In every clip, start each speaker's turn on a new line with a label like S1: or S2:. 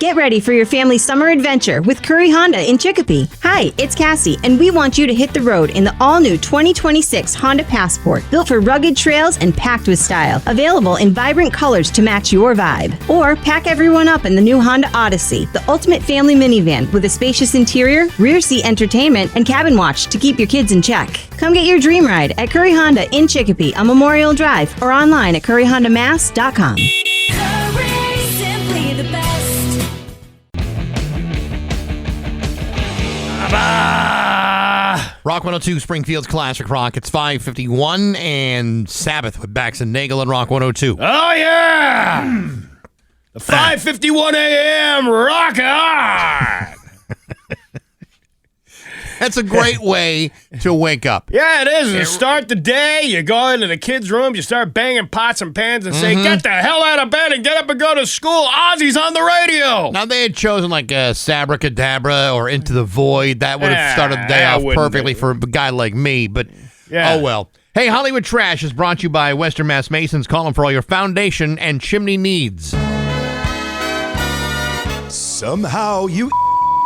S1: Get ready for your family's summer adventure with Curry Honda in Chicopee. Hi, it's Cassie, and we want you to hit the road in the all-new 2026 Honda Passport, built for rugged trails and packed with style. Available in vibrant colors to match your vibe. Or pack everyone up in the new Honda Odyssey, the ultimate family minivan with a spacious interior, rear seat entertainment, and cabin watch to keep your kids in check. Come get your dream ride at Curry Honda in Chicopee on Memorial Drive or online at curryhondamass.com.
S2: Rock 102, Springfield's Classic Rock. It's 5:51 and Sabbath with Bax and Nagle and Rock 102.
S3: Oh, yeah! The 5:51 a.m. rock on!
S2: That's a great way to wake up.
S3: Yeah, it is. You start the day, you go into the kids' room, you start banging pots and pans and say, get the hell out of bed and get up and go to school. Ozzy's on the radio.
S2: Now, they had chosen like Sabracadabra or Into the Void. That would have started the day off perfectly for a guy like me, but oh well. Hey, Hollywood Trash is brought to you by Western Mass Masons, calling for all your foundation and chimney needs.
S4: Somehow you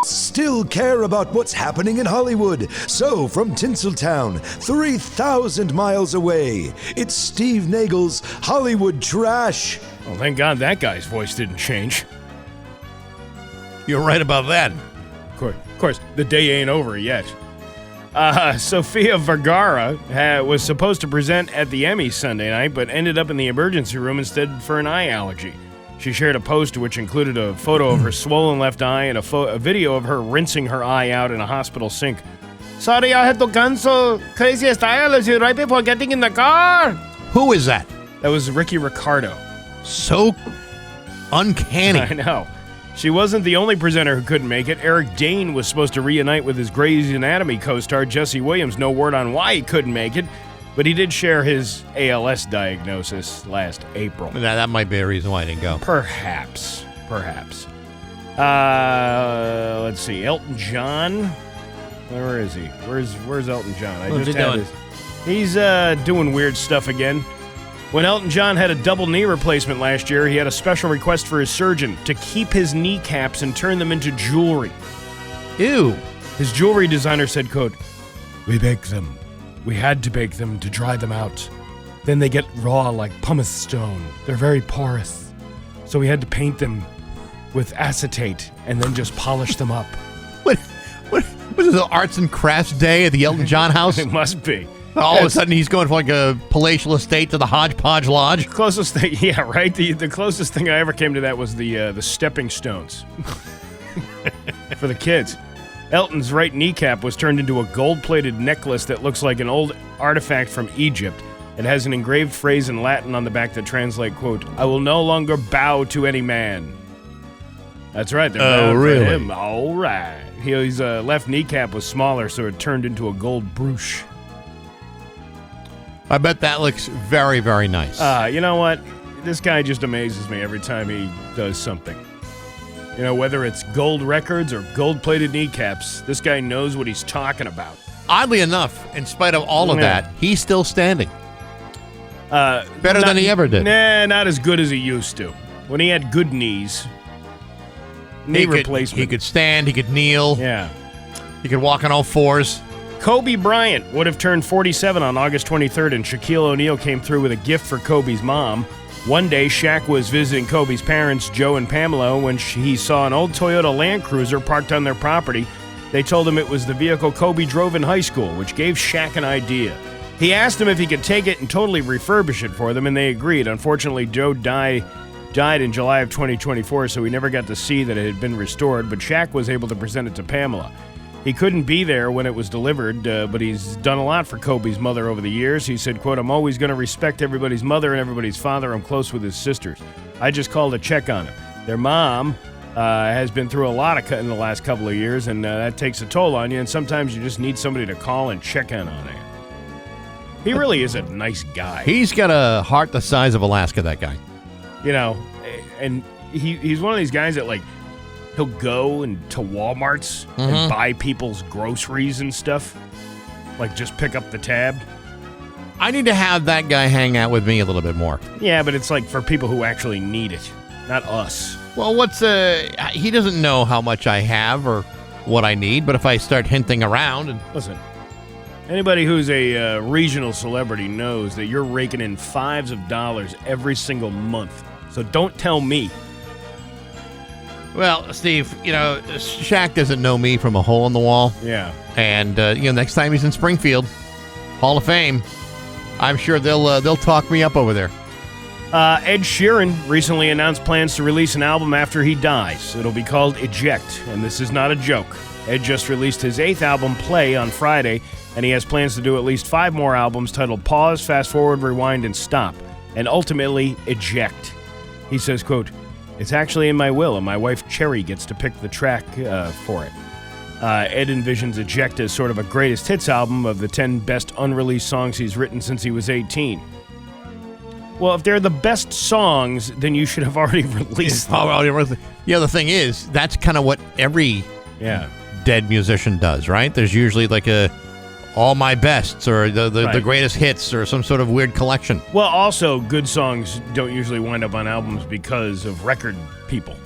S4: still care about what's happening in Hollywood. So, from Tinseltown, 3,000 miles away, it's Steve Nagle's Hollywood Trash.
S3: Well, thank God that guy's voice didn't change.
S2: You're right about that.
S3: Of course, the day ain't over yet. Sofia Vergara was supposed to present at the Emmys Sunday night, but ended up in the emergency room instead for an eye allergy. She shared a post which included a photo of her swollen left eye and a video of her rinsing her eye out in a hospital sink. Sorry, I had to cancel craziest eye allergy right before getting in the car.
S2: Who is that?
S3: That was Ricky Ricardo.
S2: So uncanny.
S3: I know. She wasn't the only presenter who couldn't make it. Eric Dane was supposed to reunite with his Grey's Anatomy co-star Jesse Williams. No word on why he couldn't make it. But he did share his ALS diagnosis last April.
S2: That might be a reason why I didn't go.
S3: Perhaps. Let's see. Elton John. Where is he? Where's Elton John?
S2: What's he doing?
S3: He's doing weird stuff again. When Elton John had a double knee replacement last year, he had a special request for his surgeon to keep his kneecaps and turn them into jewelry.
S2: Ew.
S3: His jewelry designer said, quote, "We bake them. We had to bake them to dry them out. Then they get raw like pumice stone. They're very porous. So we had to paint them with acetate and then just polish them up."
S2: What is it, Arts and Crafts Day at the Elton John house?
S3: It must be.
S2: All of a sudden he's going from like a palatial estate to the Hodgepodge Lodge.
S3: Closest thing, yeah, right? The closest thing I ever came to that was the stepping stones for the kids. Elton's right kneecap was turned into a gold-plated necklace that looks like an old artifact from Egypt. It has an engraved phrase in Latin on the back that translates, quote, "I will no longer bow to any man." That's right.
S2: Oh, really?
S3: For him. All right. His left kneecap was smaller, so it turned into a gold brooch.
S2: I bet that looks very, very nice.
S3: You know what? This guy just amazes me every time he does something. You know, whether it's gold records or gold-plated kneecaps, this guy knows what he's talking about.
S2: Oddly enough, in spite of all of that, he's still standing. Better than he ever did.
S3: Nah, not as good as he used to. When he had good knees. Knee replacement.
S2: He could stand, he could kneel.
S3: Yeah.
S2: He could walk on all fours.
S3: Kobe Bryant would have turned 47 on August 23rd, and Shaquille O'Neal came through with a gift for Kobe's mom. One day, Shaq was visiting Kobe's parents, Joe and Pamela, when he saw an old Toyota Land Cruiser parked on their property. They told him it was the vehicle Kobe drove in high school, which gave Shaq an idea. He asked him if he could take it and totally refurbish it for them, and they agreed. Unfortunately, Joe died in July of 2024, so we never got to see that it had been restored, but Shaq was able to present it to Pamela. He couldn't be there when it was delivered, but he's done a lot for Kobe's mother over the years. He said, quote, "I'm always going to respect everybody's mother and everybody's father. I'm close with his sisters. I just called to check on him. Their mom has been through a lot in the last couple of years, and that takes a toll on you, and sometimes you just need somebody to call and check in on you." He really is a nice guy.
S2: He's got a heart the size of Alaska, that guy.
S3: You know, and he's one of these guys that, like, he'll go to Walmarts and buy people's groceries and stuff. Like, just pick up the tab.
S2: I need to have that guy hang out with me a little bit more.
S3: Yeah, but it's like for people who actually need it, not us.
S2: Well, he doesn't know how much I have or what I need, but if I start hinting around and...
S3: Listen, anybody who's a regional celebrity knows that you're raking in $5s of dollars every single month. So don't tell me.
S2: Well, Steve, Shaq doesn't know me from a hole in the wall.
S3: Yeah.
S2: And, next time he's in Springfield, Hall of Fame, I'm sure they'll talk me up over there.
S3: Ed Sheeran recently announced plans to release an album after he dies. It'll be called Eject, and this is not a joke. Ed just released his 8th album, Play, on Friday, and he has plans to do at least 5 more albums titled Pause, Fast Forward, Rewind, and Stop, and ultimately Eject. He says, quote, "It's actually in my will, and my wife Cherry gets to pick the track for it." Ed envisions Eject as sort of a greatest hits album of the 10 best unreleased songs he's written since he was 18. Well, if they're the best songs, then you should have already released them.
S2: The thing is, that's kind of what every dead musician does, right? There's usually like all my bests or the greatest hits or some sort of weird collection.
S3: Well, also, good songs don't usually wind up on albums because of record people.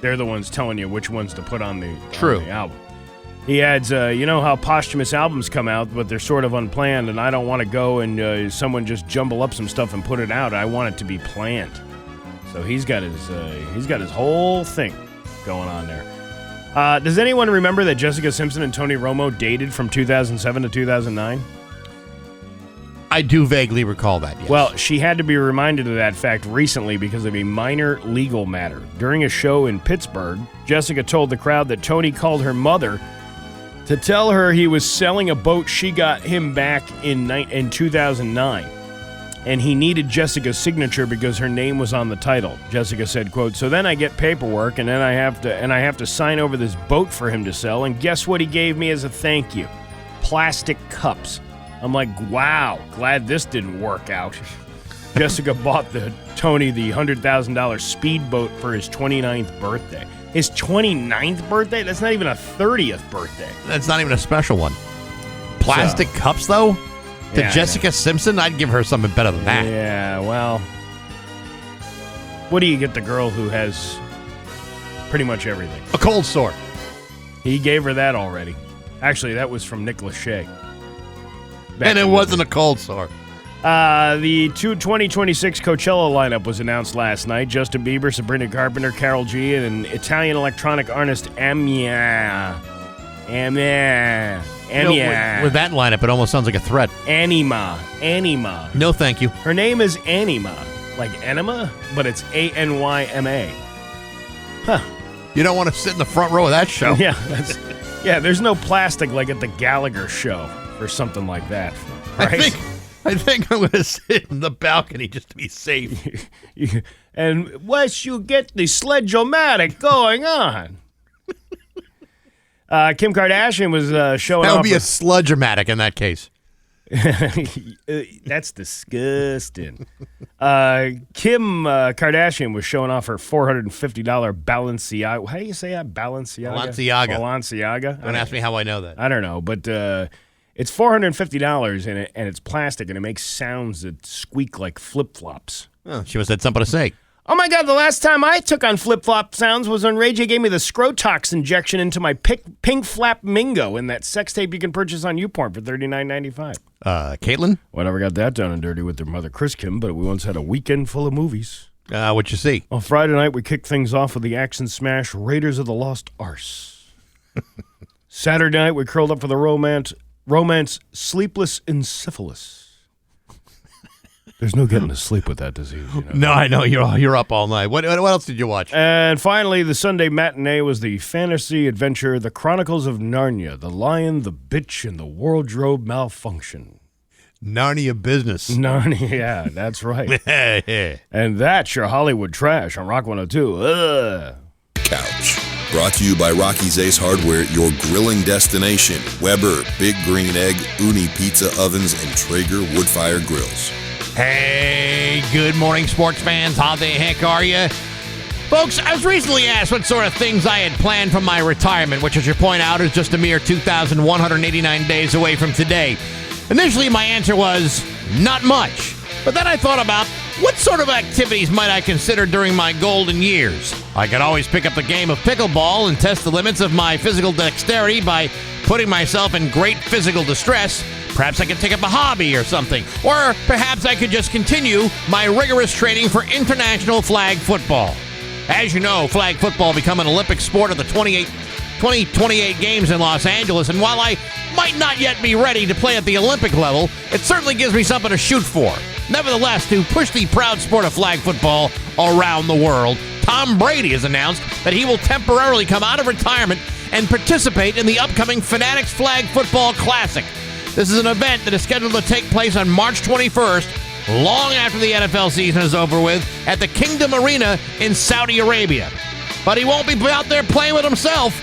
S3: They're the ones telling you which ones to put on the album. He adds, you know how posthumous albums come out, but they're sort of unplanned, and I don't want to go and someone just jumble up some stuff and put it out. I want it to be planned. So he's got his whole thing going on there. Does anyone remember that Jessica Simpson and Tony Romo dated from 2007 to 2009?
S2: I do vaguely recall that, yes.
S3: Well, she had to be reminded of that fact recently because of a minor legal matter. During a show in Pittsburgh, Jessica told the crowd that Tony called her mother to tell her he was selling a boat she got him back in 2009, and he needed Jessica's signature because her name was on the title. Jessica said, quote, "So then I get paperwork, and then I have to sign over this boat for him to sell, and guess what he gave me as a thank you? Plastic cups." I'm like, wow, glad this didn't work out. Jessica bought Tony the $100,000 speedboat for his 29th birthday. His 29th birthday? That's not even a 30th birthday.
S2: That's not even a special one. Plastic cups, though? To Jessica Simpson? I'd give her something better than that.
S3: Yeah, well, what do you get the girl who has pretty much everything?
S2: A cold sore.
S3: He gave her that already. Actually, that was from Nick Lachey.
S2: And it wasn't a cold sore.
S3: The 2026 Coachella lineup was announced last night. Justin Bieber, Sabrina Carpenter, Karol G, and Italian electronic artist Amia.
S2: With that lineup, it almost sounds like a threat.
S3: Anima.
S2: No, thank you.
S3: Her name is Anima, like enema, but it's Anyma. Huh.
S2: You don't want to sit in the front row of that show.
S3: Yeah, there's no plastic like at the Gallagher show or something like that. Right?
S2: I think I'm going to sit in the balcony just to be safe.
S3: And once you get the sledge-o-matic going on. Kim Kardashian was showing off.
S2: That would be a sludge-o-matic in that case.
S3: That's disgusting. Kim Kardashian was showing off her $450 Balenciaga. How do you say that? Balenciaga.
S2: Don't ask me how I know that.
S3: I don't know, but it's $450 in it, and it's plastic, and it makes sounds that squeak like flip-flops.
S2: Oh, she must have something to say.
S3: Oh, my God, the last time I took on flip-flop sounds was when Ray J gave me the Scrotox injection into my pink flap mingo in that sex tape you can purchase on YouPorn for $39.95.
S2: Caitlin?
S3: Whatever got that down and dirty with their mother, Chris Kim, but we once had a weekend full of movies.
S2: What'd you see?
S3: On Friday night, we kicked things off with the action smash Raiders of the Lost Arse. Saturday night, we curled up for the romance Sleepless Encephalitis. There's no getting to sleep with that disease. You know?
S2: No, I know. You're up all night. What else did you watch?
S3: And finally, the Sunday matinee was the fantasy adventure The Chronicles of Narnia, The Lion, the Bitch, and the Wardrobe Malfunction.
S2: Narnia business.
S3: Narnia, yeah, that's right. And that's your Hollywood trash on Rock 102.
S5: Couch. Brought to you by Rocky's Ace Hardware, your grilling destination. Weber, Big Green Egg, Uni Pizza Ovens, and Traeger Woodfire Grills.
S2: Hey, good morning, sports fans. How the heck are you? Folks, I was recently asked what sort of things I had planned from my retirement, which, as you point out, is just a mere 2,189 days away from today. Initially, my answer was, not much. But then I thought about what sort of activities might I consider during my golden years. I could always pick up the game of pickleball and test the limits of my physical dexterity by putting myself in great physical distress. Perhaps I could take up a hobby or something. Or perhaps I could just continue my rigorous training for international flag football. As you know, flag football become an Olympic sport at the 2028 games in Los Angeles, and while I might not yet be ready to play at the Olympic level, it certainly gives me something to shoot for. Nevertheless, to push the proud sport of flag football around the world, Tom Brady has announced that he will temporarily come out of retirement and participate in the upcoming Fanatics Flag Football Classic. This is an event that is scheduled to take place on March 21st, long after the NFL season is over with, at the Kingdom Arena in Saudi Arabia. But he won't be out there playing with himself.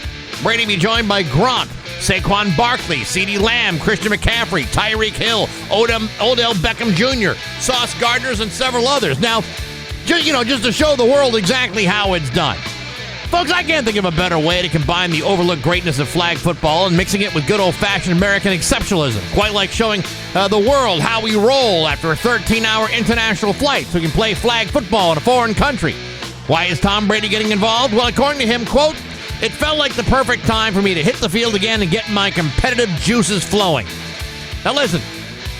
S2: Brady will be joined by Gronk, Saquon Barkley, CeeDee Lamb, Christian McCaffrey, Tyreek Hill, Odell Beckham Jr., Sauce Gardner, and several others. Now, just to show the world exactly how it's done. Folks, I can't think of a better way to combine the overlooked greatness of flag football and mixing it with good old-fashioned American exceptionalism. Quite like showing the world how we roll after a 13-hour international flight so we can play flag football in a foreign country. Why is Tom Brady getting involved? Well, according to him, quote, "It felt like the perfect time for me to hit the field again and get my competitive juices flowing." Now listen,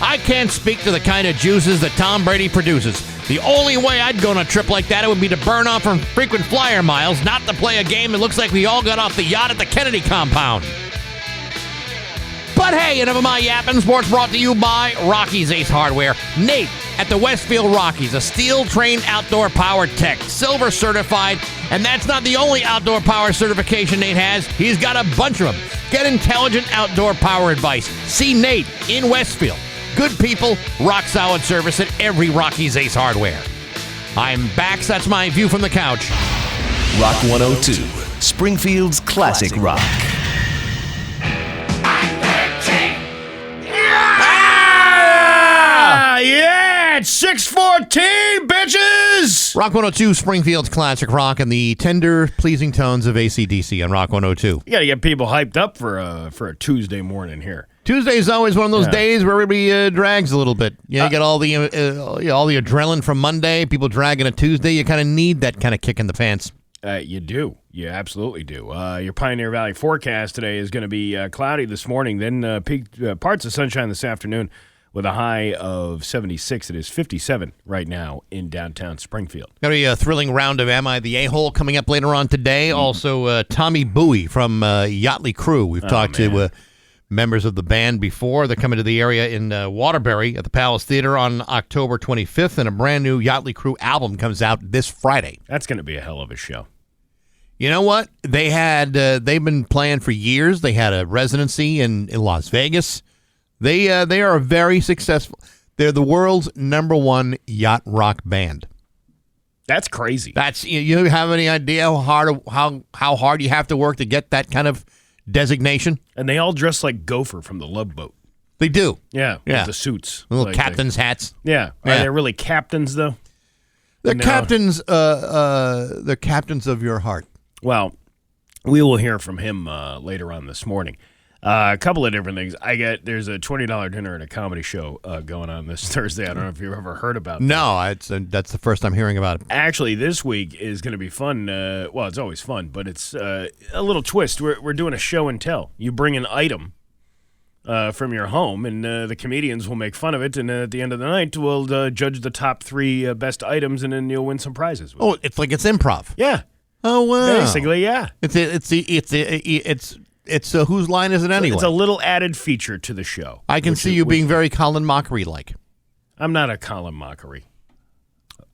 S2: I can't speak to the kind of juices that Tom Brady produces. The only way I'd go on a trip like that would be to burn off from frequent flyer miles, not to play a game that looks like we all got off the yacht at the Kennedy compound. But hey, enough of my yapping. Sports brought to you by Rocky's Ace Hardware. Nate at the Westfield Rockies, a steel-trained outdoor power tech, silver certified, and that's not the only outdoor power certification Nate has. He's got a bunch of them. Get intelligent outdoor power advice. See Nate in Westfield. Good people, rock-solid service at every Rocky's Ace Hardware. I'm Bax. That's my view from the couch.
S6: Rock 102, Springfield's classic rock.
S3: Yeah, it's 6:14, bitches!
S2: Rock 102, Springfield's classic rock, and the tender, pleasing tones of AC/DC on Rock 102.
S3: You got to get people hyped up for a Tuesday morning here.
S2: Tuesday is always one of those days where everybody drags a little bit. You get all the adrenaline from Monday, people dragging a Tuesday. You kind of need that kind of kick in the pants.
S3: You do. You absolutely do. Your Pioneer Valley forecast today is going to be cloudy this morning, then parts of sunshine this afternoon with a high of 76. It is 57 right now in downtown Springfield.
S2: Going to be a thrilling round of Am I the A-Hole coming up later on today. Mm-hmm. Also, Tommy Bowie from Yachtly Crew. We've talked to members of the band before. They're coming to the area in Waterbury at the Palace Theater on October 25th, and a brand new Yachtly Crew album comes out this Friday.
S3: That's going to be a hell of a show.
S2: You know what? They've been playing for years. They had a residency in Las Vegas. They are very successful. They're the world's #1 yacht rock band.
S3: That's crazy.
S2: You have any idea how hard you have to work to get that kind of designation?
S3: And they all dress like Gopher from the Love Boat.
S2: They do.
S3: Yeah. With the suits.
S2: Little captain's hats.
S3: Yeah. Are they really captains, though?
S2: They're captains. They're captains of your heart.
S3: Well, we will hear from him later on this morning. A couple of different things. There's a $20 dinner and a comedy show going on this Thursday. I don't know if you've ever heard about that.
S2: No, that's the first I'm hearing about it.
S3: Actually, this week is going to be fun. Well, it's always fun, but it's a little twist. We're doing a show and tell. You bring an item from your home, and the comedians will make fun of it, and at the end of the night, we'll judge the top 3 best items, and then you'll win some prizes.
S2: Oh, it's like it's improv.
S3: Yeah.
S2: Oh, wow.
S3: Basically, yeah.
S2: It's whose line is it anyway?
S3: It's a little added feature to the show.
S2: I can see you being very Colin Mockery-like.
S3: I'm not a Colin Mockery.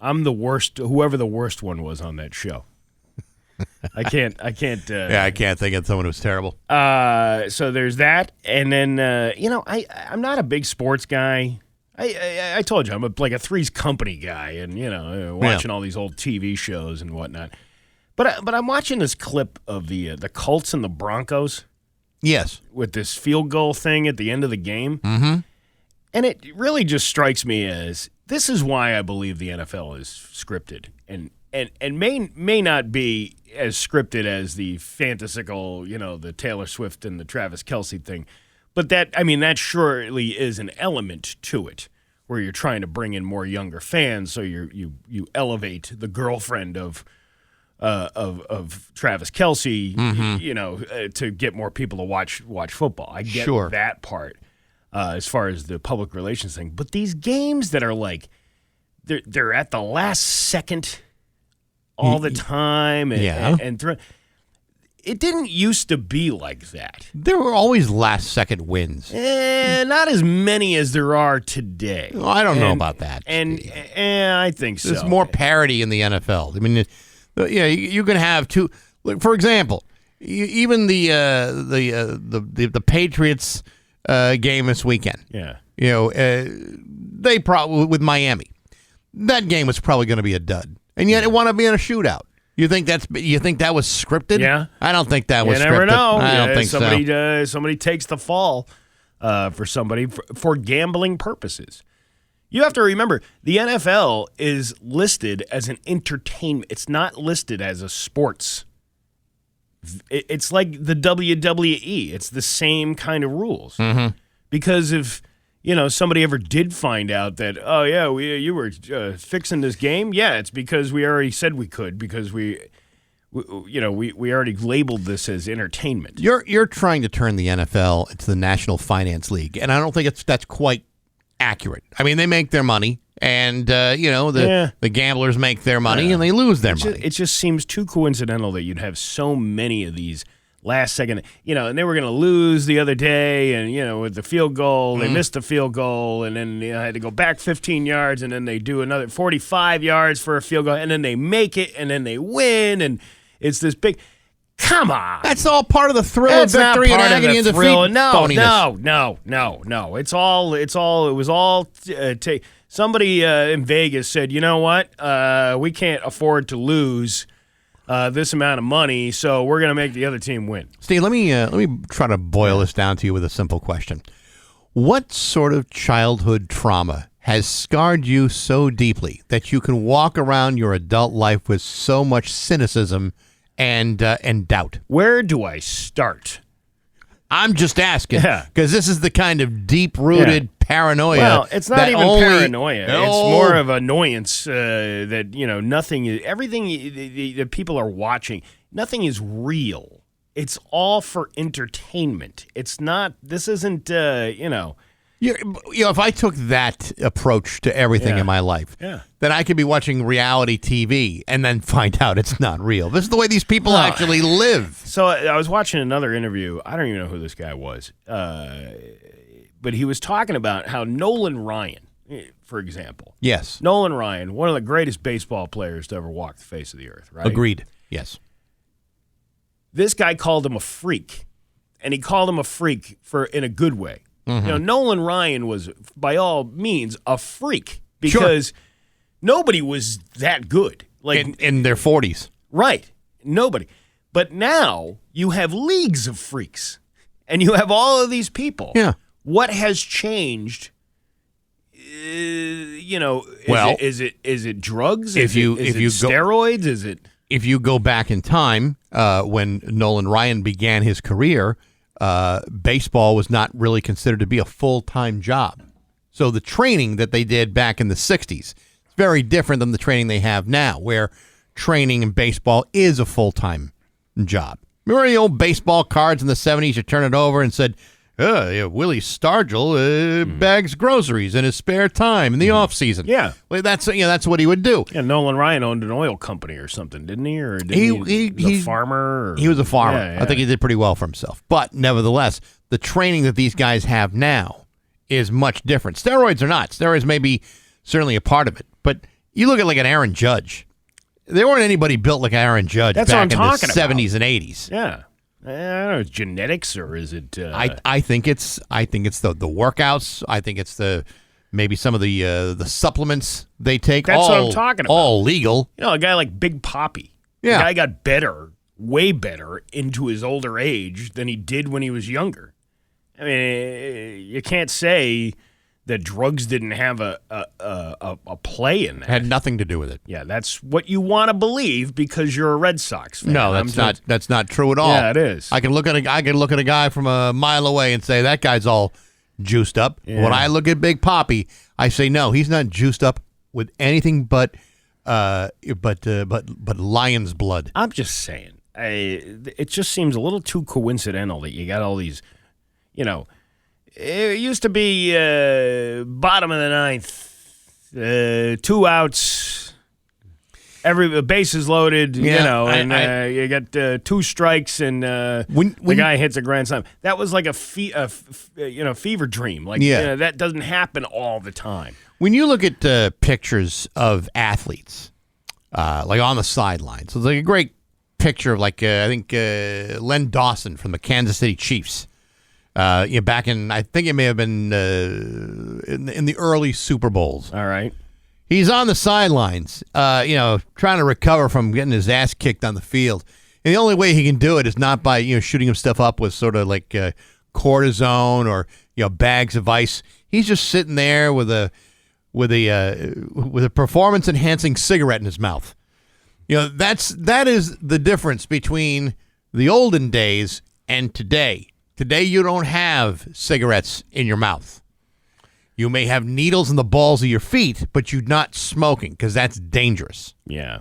S3: I'm the worst, whoever the worst one was on that show. I can't.
S2: Yeah, I can't think of someone who's terrible.
S3: So there's that, and then I'm not a big sports guy. I told you I'm like a Three's Company guy, and watching all these old TV shows and whatnot. But I'm watching this clip of the Colts and the Broncos.
S2: Yes. With
S3: this field goal thing at the end of the game.
S2: Mm-hmm.
S3: And it really just strikes me as this is why I believe the NFL is scripted and may not be as scripted as the fantastical, the Taylor Swift and the Travis Kelce thing. But that surely is an element to it. where you're trying to bring in more younger fans, so you elevate the girlfriend of Travis Kelce, to get more people to watch football. I get that part as far as the public relations thing. But these games that are like they're at the last second all the time, and it didn't used to be like that.
S2: There were always last-second wins.
S3: Not as many as there are today.
S2: Well, I don't know about that.
S3: And I think so.
S2: There's more parity in the NFL. I mean, you can have two. For example, even the Patriots game this weekend.
S3: Yeah.
S2: They probably with Miami. That game was probably going to be a dud, and yet it wound up being a shootout. You think that was scripted?
S3: Yeah.
S2: I don't think that was scripted.
S3: You never know.
S2: I don't think so.
S3: Somebody takes the fall for somebody for gambling purposes. You have to remember, the NFL is listed as an entertainment. It's not listed as a sports. It's like the WWE. It's the same kind of rules.
S2: Mm-hmm.
S3: Because if somebody ever did find out that, oh yeah, you were fixing this game, yeah, it's because we already said we could, because we already labeled this as entertainment.
S2: You're trying to turn the NFL into the National Finance League, and I don't think that's quite accurate. I mean, they make their money, and the gamblers make their money, and they lose their money.
S3: It just seems too coincidental that you'd have so many of these last second, and they were going to lose the other day, and with the field goal, they missed the field goal, and then had to go back 15 yards, and then they do another 45 yards for a field goal, and then they make it, and then they win, and it's this big. Come on,
S2: that's all part of the thrill of victory and agony and defeat.
S3: No. It was all. Somebody in Vegas said, you know what? We can't afford to lose this amount of money, so we're going to make the other team win.
S2: Steve, let me try to boil this down to you with a simple question. What sort of childhood trauma has scarred you so deeply that you can walk around your adult life with so much cynicism and doubt?
S3: Where do I start?
S2: I'm just asking, because this is the kind of deep-rooted paranoia.
S3: Well, it's not even paranoia. It's more of annoyance that nothing is. Everything that people are watching, nothing is real. It's all for entertainment. It's not. This isn't.
S2: If I took that approach to everything in my life, then I could be watching reality TV and then find out it's not real. This is the way these people actually live.
S3: So I was watching another interview. I don't even know who this guy was, but he was talking about how Nolan Ryan, for example.
S2: Yes.
S3: Nolan Ryan, one of the greatest baseball players to ever walk the face of the earth, right?
S2: Agreed. Yes.
S3: This guy called him a freak, and he called him a freak in a good way. Mm-hmm. Nolan Ryan was, by all means, a freak because nobody was that good.
S2: Like in their 40s.
S3: Right. Nobody. But now you have leagues of freaks, and you have all of these people.
S2: Yeah.
S3: What has changed? Is it drugs? Is it steroids? Is it?
S2: If you go back in time, when Nolan Ryan began his career, baseball was not really considered to be a full-time job. So the training that they did back in the 60s is very different than the training they have now, where training in baseball is a full-time job. Remember the old baseball cards in the 70s? You turn it over and said, Willie Stargell bags groceries in his spare time in the off season.
S3: Yeah,
S2: well, that's what he would do.
S3: Yeah, Nolan Ryan owned an oil company or something, didn't he? Or he a farmer?
S2: He was a farmer. Yeah. I think he did pretty well for himself. But nevertheless, the training that these guys have now is much different. Steroids are not. Steroids may be certainly a part of it, but you look at like an Aaron Judge. There weren't anybody built like Aaron Judge back in the 70s and 80s.
S3: Yeah. I don't know, is it genetics or is it?
S2: I think it's the workouts. I think it's maybe some of the supplements they take.
S3: That's what I'm talking about.
S2: All legal.
S3: A guy like Big Papi.
S2: Yeah,
S3: the guy got better, way better, into his older age than he did when he was younger. I mean, you can't say that drugs didn't have a play in that.
S2: Had nothing to do with it.
S3: Yeah, that's what you want to believe because you're a Red Sox fan.
S2: No, that's not true at all.
S3: Yeah, it is.
S2: I can look at a guy from a mile away and say that guy's all juiced up.
S3: Yeah.
S2: When I look at Big Papi, I say no, he's not juiced up with anything but lion's blood.
S3: I'm just saying. It just seems a little too coincidental that you got all these, it used to be bottom of the ninth, 2 outs, every bases loaded, you got 2 strikes and the guy hits a grand slam. That was like a fever dream. Like that doesn't happen all the time.
S2: When you look at pictures of athletes, like on the sidelines, so it's like a great picture of I think Len Dawson from the Kansas City Chiefs. Back in, I think it may have been in the early Super Bowls.
S3: All right.
S2: He's on the sidelines, trying to recover from getting his ass kicked on the field. And the only way he can do it is not by, shooting himself up with sort of like cortisone or, bags of ice. He's just sitting there with a performance-enhancing cigarette in his mouth. That is the difference between the olden days and today. Today, you don't have cigarettes in your mouth. You may have needles in the balls of your feet, but you're not smoking because that's dangerous.
S3: Yeah,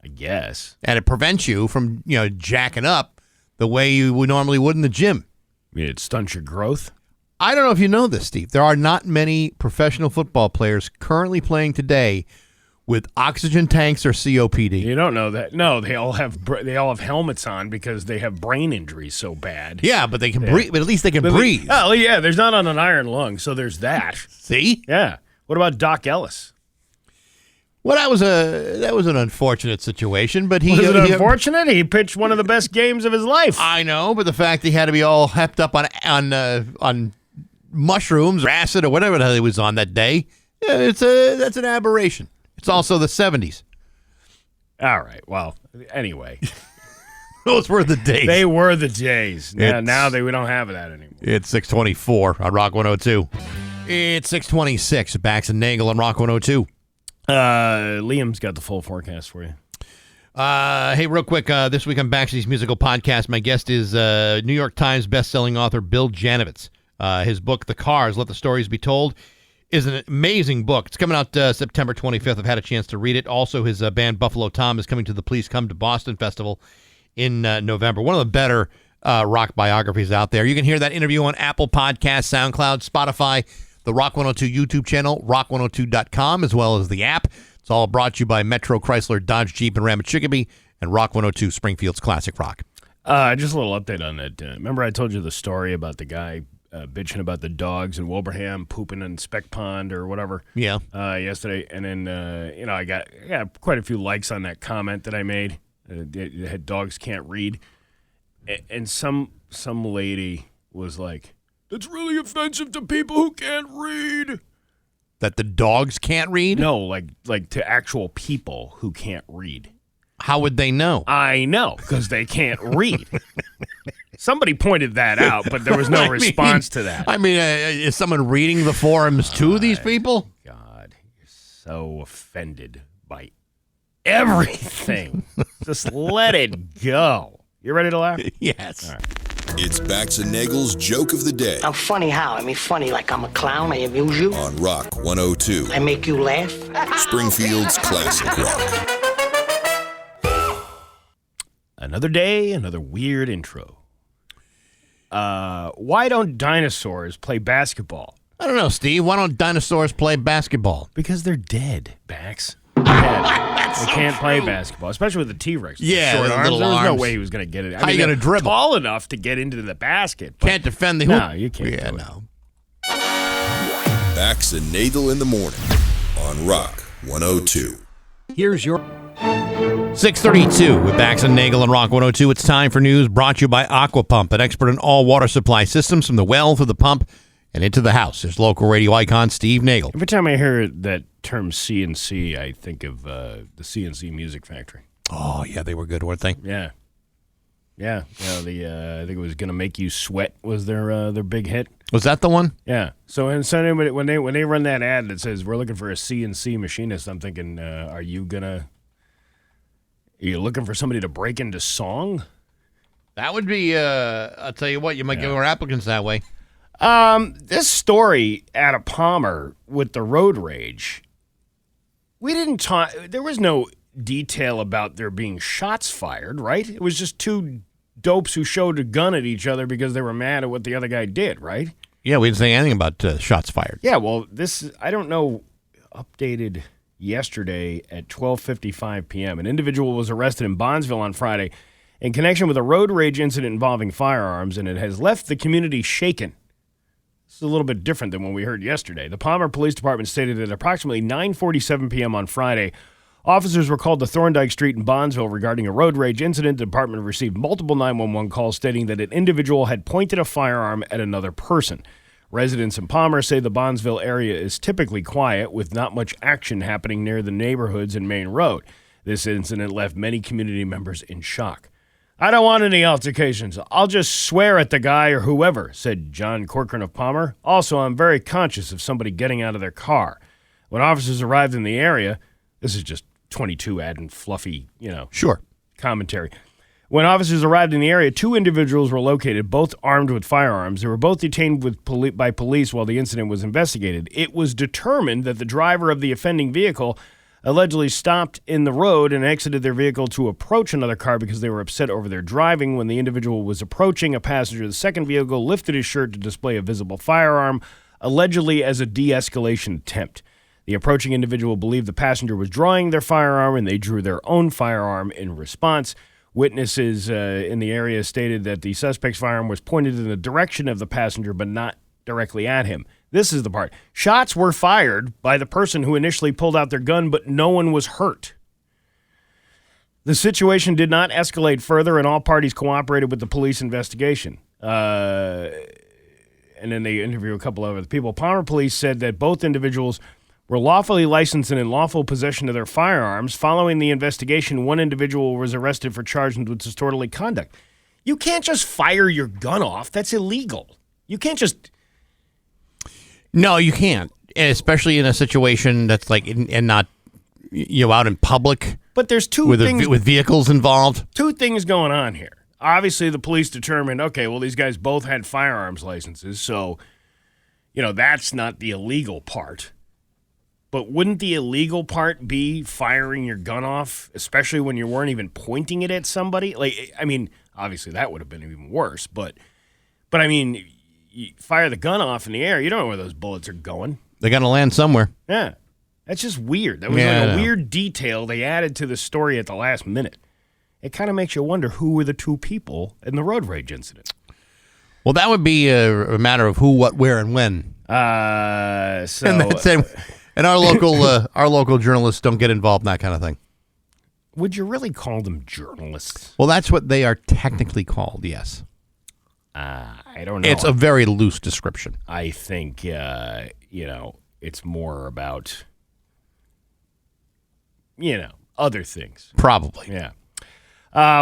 S3: I guess.
S2: And it prevents you from, jacking up the way you would normally would in the gym.
S3: It stunts your growth?
S2: I don't know if you know this, Steve. There are not many professional football players currently playing today with oxygen tanks or COPD.
S3: You don't know that. No, they all have helmets on because they have brain injuries so bad.
S2: Yeah, but they can breathe. But at least they can breathe.
S3: Oh, yeah, there's not on an iron lung, so there's that.
S2: See?
S3: Yeah. What about Doc Ellis?
S2: Well, that was an unfortunate situation, but
S3: was it unfortunate? He pitched one of the best games of his life.
S2: I know, but the fact he had to be all hepped up on mushrooms or acid or whatever the hell he was on that day, that's an aberration. It's also the 70s.
S3: All right. Well, anyway.
S2: Those were the days.
S3: They were the days. Now we don't have that anymore.
S2: It's 624 on Rock 102. It's 626 at Bax and Nagle on Rock 102.
S3: Liam's got the full forecast for you.
S2: Hey, real quick, this week on Baxi's Musical Podcast, my guest is New York Times bestselling author Bill Janovitz. His book, The Cars, Let the Stories Be Told, is an amazing book. It's coming out September 25th. I've had a chance to read it. Also, his band Buffalo Tom is coming to the Please Come to Boston Festival in November. One of the better rock biographies out there. You can hear that interview on Apple Podcasts, SoundCloud, Spotify, the Rock 102 YouTube channel, rock102.com, as well as the app. It's all brought to you by Metro Chrysler, Dodge, Jeep, and Ram at Chicopee, and Rock 102, Springfield's Classic Rock.
S3: Just a little update on that. Remember I told you the story about the guy bitching about the dogs in Wilbraham pooping in Speck Pond or whatever.
S2: Yeah.
S3: Yesterday, and then I got quite a few likes on that comment that I made. It had dogs can't read, and some lady was like, "That's really offensive to people who can't read."
S2: That the dogs can't read?
S3: No, like to actual people who can't read.
S2: How would they know?
S3: I know, because they can't read. Somebody pointed that out, but there was no response to that.
S2: I mean, is someone reading the forums to these people?
S3: God, you're so offended by everything. Just let it go. You ready to laugh?
S2: Yes.
S3: All right.
S5: It's Bax and Nagle's Joke of the Day
S7: I'm funny how? I mean funny like I'm a clown, I amuse you.
S5: on Rock 102,
S7: I make you laugh.
S5: Springfield's Classic Rock.
S3: Another day, another weird intro. Why don't dinosaurs play basketball?
S2: I don't know, Steve. Why don't dinosaurs play basketball?
S3: Because they're dead, Bax. Dead. They can't play basketball, especially with the T-Rex.
S2: Yeah,
S3: short
S2: the
S3: arms.
S2: little
S3: There was no
S2: arms.
S3: way he was going to get it.
S2: How you going to dribble?
S3: Tall enough to get into the basket. But
S2: Can't defend the hoop.
S3: No, you can't.
S2: Yeah,
S3: do it.
S2: no.
S5: Bax and Nagle in the morning on Rock 102.
S6: Here's your
S2: 632 with Bax and Nagle and Rock 102. It's time for news brought to you by Aquapump, an expert in all water supply systems from the well to the pump and into the house. There's local radio icon Steve Nagle.
S3: Every time I hear that term CNC, I think of the CNC Music Factory.
S2: Oh, yeah, they were good, weren't they?
S3: Yeah. Yeah. I think it was "Gonna Make You Sweat" was their big hit.
S2: Was that the one?
S3: Yeah. So anybody, when they run that ad that says we're looking for a CNC machinist, I'm thinking, are you looking for somebody to break into song?
S2: That would be, I'll tell you what, you might get more applicants that way.
S3: This story out of Palmer with the road rage, we didn't talk. There was no detail about there being shots fired, right? It was just two dopes who showed a gun at each other because they were mad at what the other guy did, right?
S2: Yeah, we didn't say anything about shots fired.
S3: Yeah, well, this, I don't know, updated yesterday at 12:55 p.m. An individual was arrested in Bondsville on Friday in connection with a road rage incident involving firearms, and it has left the community shaken. This is a little bit different than what we heard yesterday. The Palmer Police Department stated that at approximately 9:47 p.m. on Friday, officers were called to Thorndike Street in Bondsville regarding a road rage incident. The department received multiple 911 calls stating that an individual had pointed a firearm at another person. Residents in Palmer say the Bondsville area is typically quiet, with not much action happening near the neighborhoods and main road. This incident left many community members in shock. "I don't want any altercations. I'll just swear at the guy or whoever," said John Corcoran of Palmer. "Also, I'm very conscious of somebody getting out of their car." When officers arrived in the area, this is just 22 adding fluffy,
S2: Sure.
S3: commentary. When officers arrived in the area, two individuals were located, both armed with firearms. They were both detained by police while the incident was investigated. It was determined that the driver of the offending vehicle allegedly stopped in the road and exited their vehicle to approach another car because they were upset over their driving. When the individual was approaching, a passenger of the second vehicle lifted his shirt to display a visible firearm, allegedly as a de-escalation attempt. The approaching individual believed the passenger was drawing their firearm, and they drew their own firearm in response. Witnesses in the area stated that the suspect's firearm was pointed in the direction of the passenger, but not directly at him. This is the part. Shots were fired by the person who initially pulled out their gun, but no one was hurt. The situation did not escalate further, and all parties cooperated with the police investigation. And then they interviewed a couple of other people. Palmer police said that both individuals were lawfully licensed and in lawful possession of their firearms. Following the investigation, one individual was arrested for charges with disorderly conduct. You can't just fire your gun off. That's illegal. You can't just...
S2: No, you can't, especially in a situation that's like, and not, out in public.
S3: But there's two things...
S2: with vehicles involved.
S3: Two things going on here. Obviously, the police determined, okay, well, these guys both had firearms licenses, so, that's not the illegal part. But wouldn't the illegal part be firing your gun off, especially when you weren't even pointing it at somebody? Obviously that would have been even worse. But you fire the gun off in the air, you don't know where those bullets are going.
S2: They're going to land somewhere.
S3: Yeah. That's just weird. That was a weird detail they added to the story at the last minute. It kind of makes you wonder who were the two people in the road rage incident.
S2: Well, that would be a matter of who, what, where, and when. And our local journalists don't get involved in that kind of thing.
S3: Would you really call them journalists?
S2: Well, that's what they are technically called, yes.
S3: I don't know.
S2: It's a very loose description.
S3: I think, it's more about, other things.
S2: Probably.
S3: Yeah.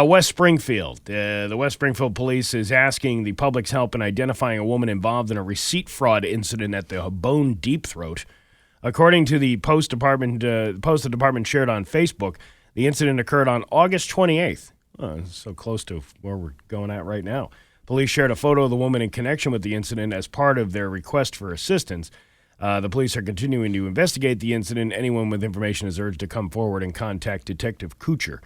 S3: West Springfield. The West Springfield Police is asking the public's help in identifying a woman involved in a receipt fraud incident at the Bone Deep Throat. According to the post the department shared on Facebook, the incident occurred on August 28th. So close to where we're going at right now. Police shared a photo of the woman in connection with the incident as part of their request for assistance. The police are continuing to investigate the incident. Anyone with information is urged to come forward and contact Detective Kucher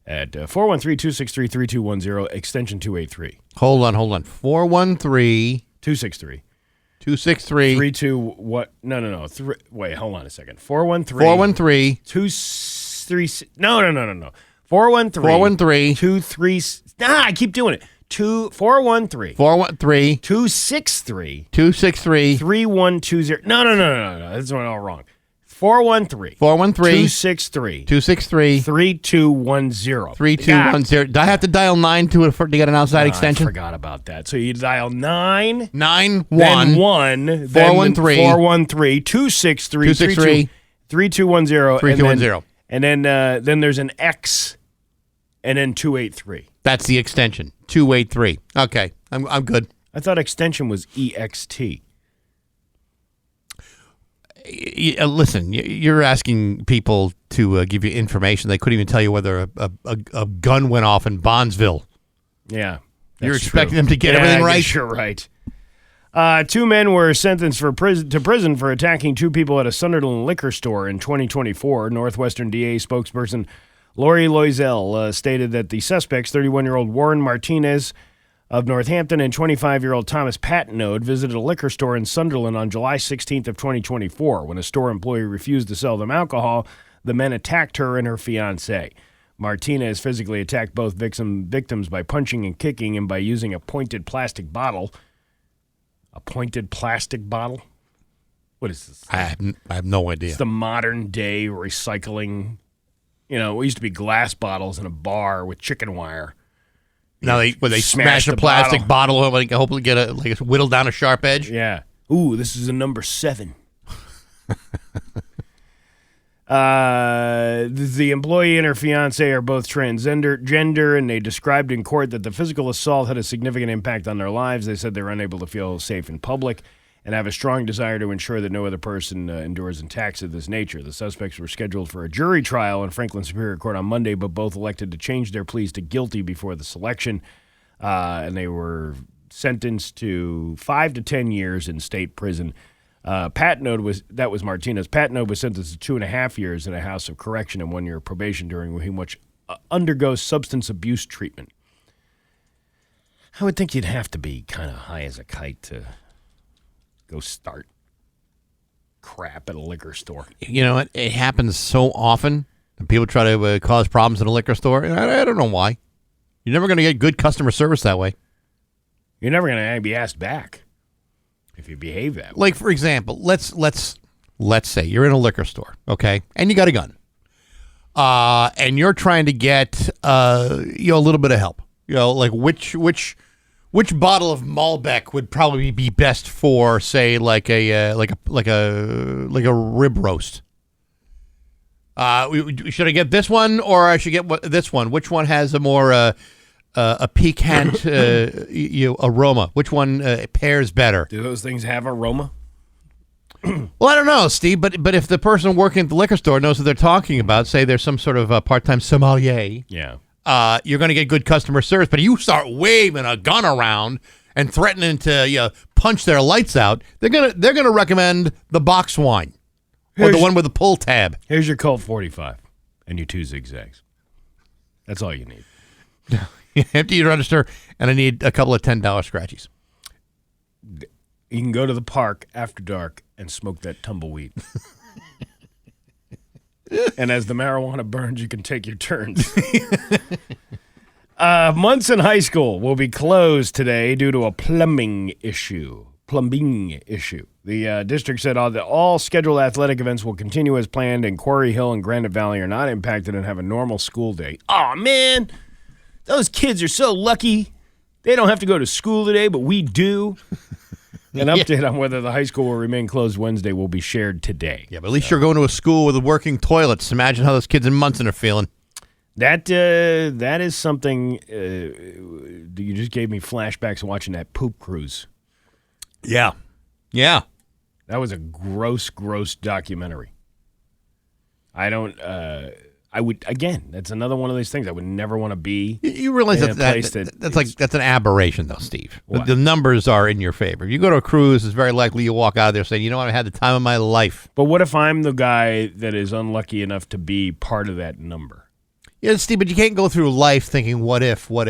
S3: at 413-263-3210, extension 283.
S2: Hold on. 413...
S3: 263.
S2: 263.
S3: 32, what? No. Wait, hold on a second. 413.
S2: 413.
S3: 233. No. 413.
S2: 413.
S3: 23. I keep doing it. 413.
S2: 413.
S3: 263.
S2: 263.
S3: 3120. No. That's all wrong. 413.
S2: 413.
S3: 263.
S2: 263.
S3: 3210.
S2: 3210. Do I have to dial 9 to get an outside extension?
S3: I forgot about that. So you dial 9.
S2: 9
S3: then 1.
S2: 413.
S3: 413. 263. 3210.
S2: 3210.
S3: And then there's an X and then 283.
S2: That's the extension. 283. Okay. I'm good.
S3: I thought extension was EXT.
S2: Listen, you're asking people to give you information. They couldn't even tell you whether a gun went off in Bondsville.
S3: Yeah.
S2: You're expecting them to get everything right?
S3: You're right. 2 men were sentenced to prison for attacking 2 people at a Sunderland liquor store in 2024. Northwestern DA spokesperson Lori Loisel stated that the suspects, 31-year-old Warren Martinez of Northampton and 25-year-old Thomas Patnode, visited a liquor store in Sunderland on July 16th of 2024. When a store employee refused to sell them alcohol, the men attacked her and her fiancé. Martinez physically attacked both victims by punching and kicking and by using a pointed plastic bottle. A pointed plastic bottle? What is this?
S2: I have no idea.
S3: It's the modern day recycling. You know, it used to be glass bottles in a bar with chicken wire.
S2: Now they smash a plastic bottle and hopefully get whittle down a sharp edge.
S3: Yeah. Ooh, this is a number 7. The employee and her fiance are both transgender, and they described in court that the physical assault had a significant impact on their lives. They said they're unable to feel safe in public and have a strong desire to ensure that no other person endures attacks of this nature. The suspects were scheduled for a jury trial in Franklin Superior Court on Monday, but both elected to change their pleas to guilty before the selection, and they were sentenced to 5 to 10 years in state prison. That was Martinez. Patnode was sentenced to 2.5 years in a house of correction and 1 year of probation, during which undergoes substance abuse treatment. I would think you'd have to be kind of high as a kite to go start crap at a liquor store.
S2: You know, it happens so often. People try to cause problems in a liquor store. I don't know why. You're never going to get good customer service that way.
S3: You're never going to be asked back if you behave that way.
S2: Like, for example, let's say you're in a liquor store, okay, and you got a gun, and you're trying to get a little bit of help. You know, like which bottle of Malbec would probably be best for, say, like a rib roast? Should I get this one, or I should get this one? Which one has a more a piquant aroma? Which one pairs better?
S3: Do those things have aroma?
S2: Well, I don't know, Steve, but if the person working at the liquor store knows what they're talking about, say there's some sort of part-time sommelier,
S3: yeah,
S2: you're going to get good customer service. But you start waving a gun around and threatening to punch their lights out, they're gonna recommend the box wine or the one with the pull tab.
S3: Here's your Colt 45 and your 2 zigzags. That's all you need.
S2: Empty your register, and I need a couple of $10 scratchies.
S3: You can go to the park after dark and smoke that tumbleweed. And as the marijuana burns, you can take your turns. Munson High School will be closed today due to a plumbing issue. The district said all scheduled athletic events will continue as planned, and Quarry Hill and Granite Valley are not impacted and have a normal school day. Aw, man! Those kids are so lucky. They don't have to go to school today, but we do. An update on whether the high school will remain closed Wednesday will be shared today.
S2: Yeah, but at least you're going to a school with working toilets. Imagine how those kids in Munson are feeling.
S3: That is something. You just gave me flashbacks of watching that poop cruise.
S2: Yeah.
S3: That was a gross documentary. I would, again, that's another one of these things I would never want to be.
S2: You realize that's an aberration, though, Steve. The numbers are in your favor. If you go to a cruise, it's very likely you'll walk out of there saying, you know what, I had the time of my life.
S3: But what if I'm the guy that is unlucky enough to be part of that number?
S2: Yeah, Steve, but you can't go through life thinking, what if? But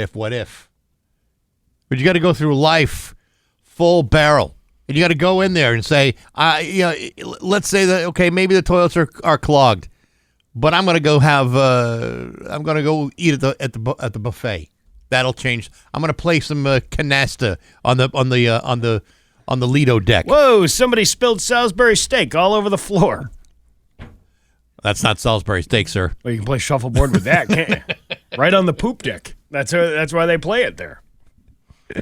S2: you got to go through life full barrel. And you got to go in there and say, let's say that, okay, maybe the toilets are clogged. But I'm gonna go eat at the buffet. That'll change. I'm gonna play some canasta on the Lido deck.
S3: Whoa! Somebody spilled Salisbury steak all over the floor.
S2: That's not Salisbury steak, sir.
S3: Well, you can play shuffleboard with that, can't you? Right on the poop deck. That's why they play it there.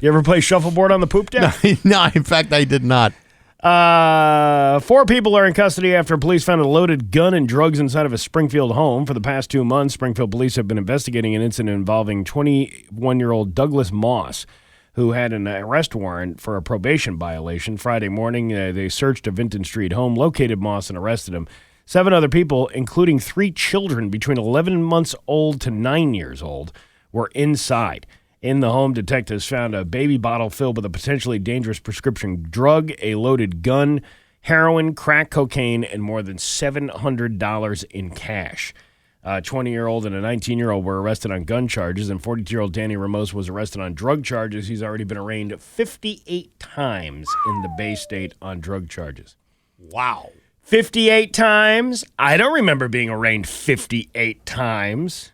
S3: You ever play shuffleboard on the poop deck?
S2: No, in fact, I did not.
S3: 4 people are in custody after police found a loaded gun and drugs inside of a Springfield home. For the past 2 months, Springfield police have been investigating an incident involving 21-year-old Douglas Moss, who had an arrest warrant for a probation violation. Friday morning, they searched a Vinton Street home, located Moss, and arrested him. 7 other people, including 3 children between 11 months old to 9 years old, were inside. In the home, detectives found a baby bottle filled with a potentially dangerous prescription drug, a loaded gun, heroin, crack cocaine, and more than $700 in cash. A 20-year-old and a 19-year-old were arrested on gun charges, and 42-year-old Danny Ramos was arrested on drug charges. He's already been arraigned 58 times in the Bay State on drug charges.
S2: Wow.
S3: 58 times? I don't remember being arraigned 58 times.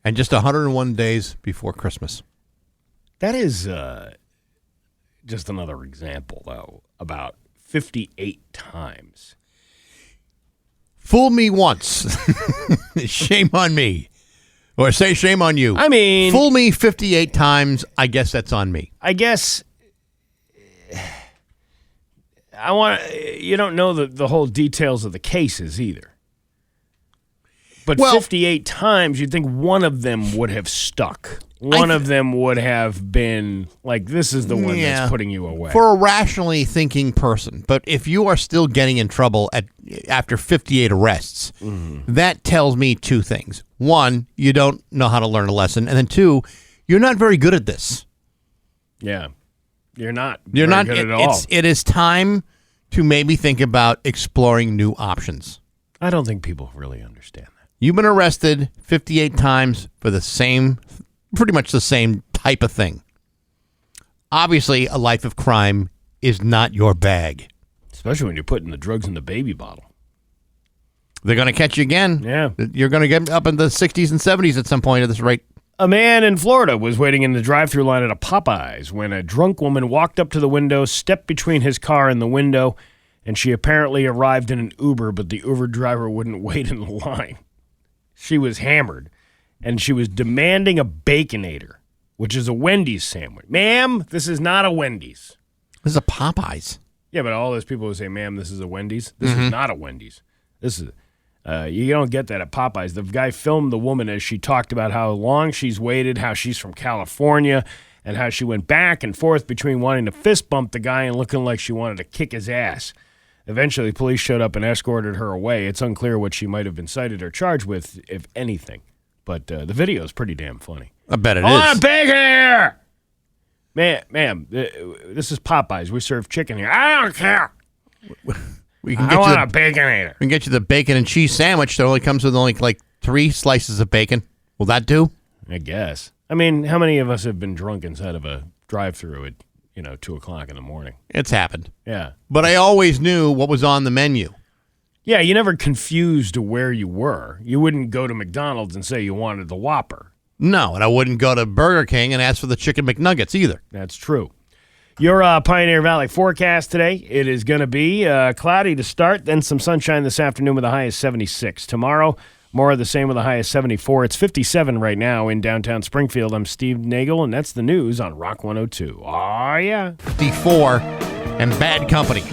S2: And just 101 days before Christmas.
S3: That is just another example, though, about 58 times.
S2: Fool me once. Shame on me. Or say shame on you.
S3: I mean...
S2: Fool me 58 times, I guess that's on me.
S3: I guess... You don't know the whole details of the cases either. But 58 times, you'd think one of them would have stuck. One of them would have been like, this is the one that's putting you away.
S2: For a rationally thinking person. But if you are still getting in trouble after 58 arrests, that tells me two things. One, you don't know how to learn a lesson. And then two, you're not very good at this.
S3: Yeah. You're not
S2: good
S3: at all.
S2: It is time to maybe think about exploring new options.
S3: I don't think people really understand that.
S2: You've been arrested 58 times for pretty much the same type of thing. Obviously, a life of crime is not your bag.
S3: Especially when you're putting the drugs in the baby bottle.
S2: They're going to catch you again.
S3: Yeah.
S2: You're going to get up in the 60s and 70s at some point at this rate.
S3: A man in Florida was waiting in the drive-thru line at a Popeyes when a drunk woman walked up to the window, stepped between his car and the window, and she apparently arrived in an Uber, but the Uber driver wouldn't wait in the line. She was hammered, and she was demanding a Baconator, which is a Wendy's sandwich. Ma'am, this is not a Wendy's.
S2: This is a Popeyes.
S3: Yeah, but all those people who say, ma'am, this is a Wendy's, this is not a Wendy's. This is... you don't get that at Popeyes. The guy filmed the woman as she talked about how long she's waited, how she's from California, and how she went back and forth between wanting to fist bump the guy and looking like she wanted to kick his ass. Eventually, police showed up and escorted her away. It's unclear what she might have been cited or charged with, if anything. But the video is pretty damn funny.
S2: I bet it
S3: I
S2: is.
S3: want a bacon here! Ma'am, this is Popeyes. We serve chicken here. I don't care. I want a Baconator.
S2: We can get you the bacon and cheese sandwich that only comes with only like 3 slices of bacon. Will that do?
S3: I guess. I mean, how many of us have been drunk inside of a drive-thru at 2 o'clock in the morning?
S2: It's happened.
S3: Yeah.
S2: But I always knew what was on the menu.
S3: Yeah, you never confused where you were. You wouldn't go to McDonald's and say you wanted the Whopper.
S2: No, and I wouldn't go to Burger King and ask for the Chicken McNuggets either.
S3: That's true. Your Pioneer Valley forecast today, it is going to be cloudy to start, then some sunshine this afternoon with a high of 76. Tomorrow, more of the same with a high of 74. It's 57 right now in downtown Springfield. I'm Steve Nagle, and that's the news on Rock 102. Oh, yeah.
S2: 54 and Bad Company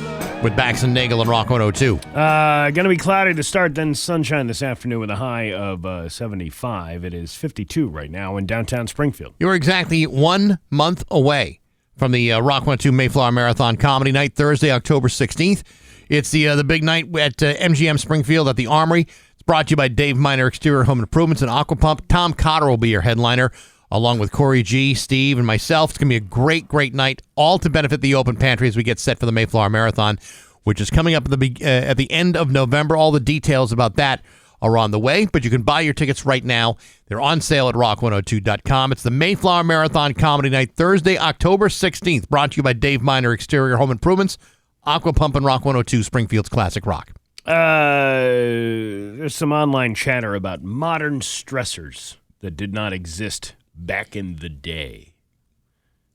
S2: with Bax and Nagle and Rock 102.
S3: Going to be cloudy to start, then sunshine this afternoon with a high of 75. It is 52 right now in downtown Springfield.
S2: You're exactly 1 month away from the Rock 102 Mayflower Marathon Comedy Night, Thursday, October 16th. It's the big night at MGM Springfield at the Armory. It's brought to you by Dave Miner Exterior Home Improvements and Aquapump. Tom Cotter will be your headliner, along with Corey G., Steve, and myself. It's going to be a great, great night, all to benefit the Open Pantry as we get set for the Mayflower Marathon, which is coming up at the end of November. All the details about that are on the way, but you can buy your tickets right now. They're on sale at rock102.com. It's the Mayflower Marathon Comedy Night, Thursday, October 16th, brought to you by Dave Miner Exterior Home Improvements, Aquapump, and Rock 102, Springfield's Classic Rock.
S3: There's some online chatter about modern stressors that did not exist back in the day.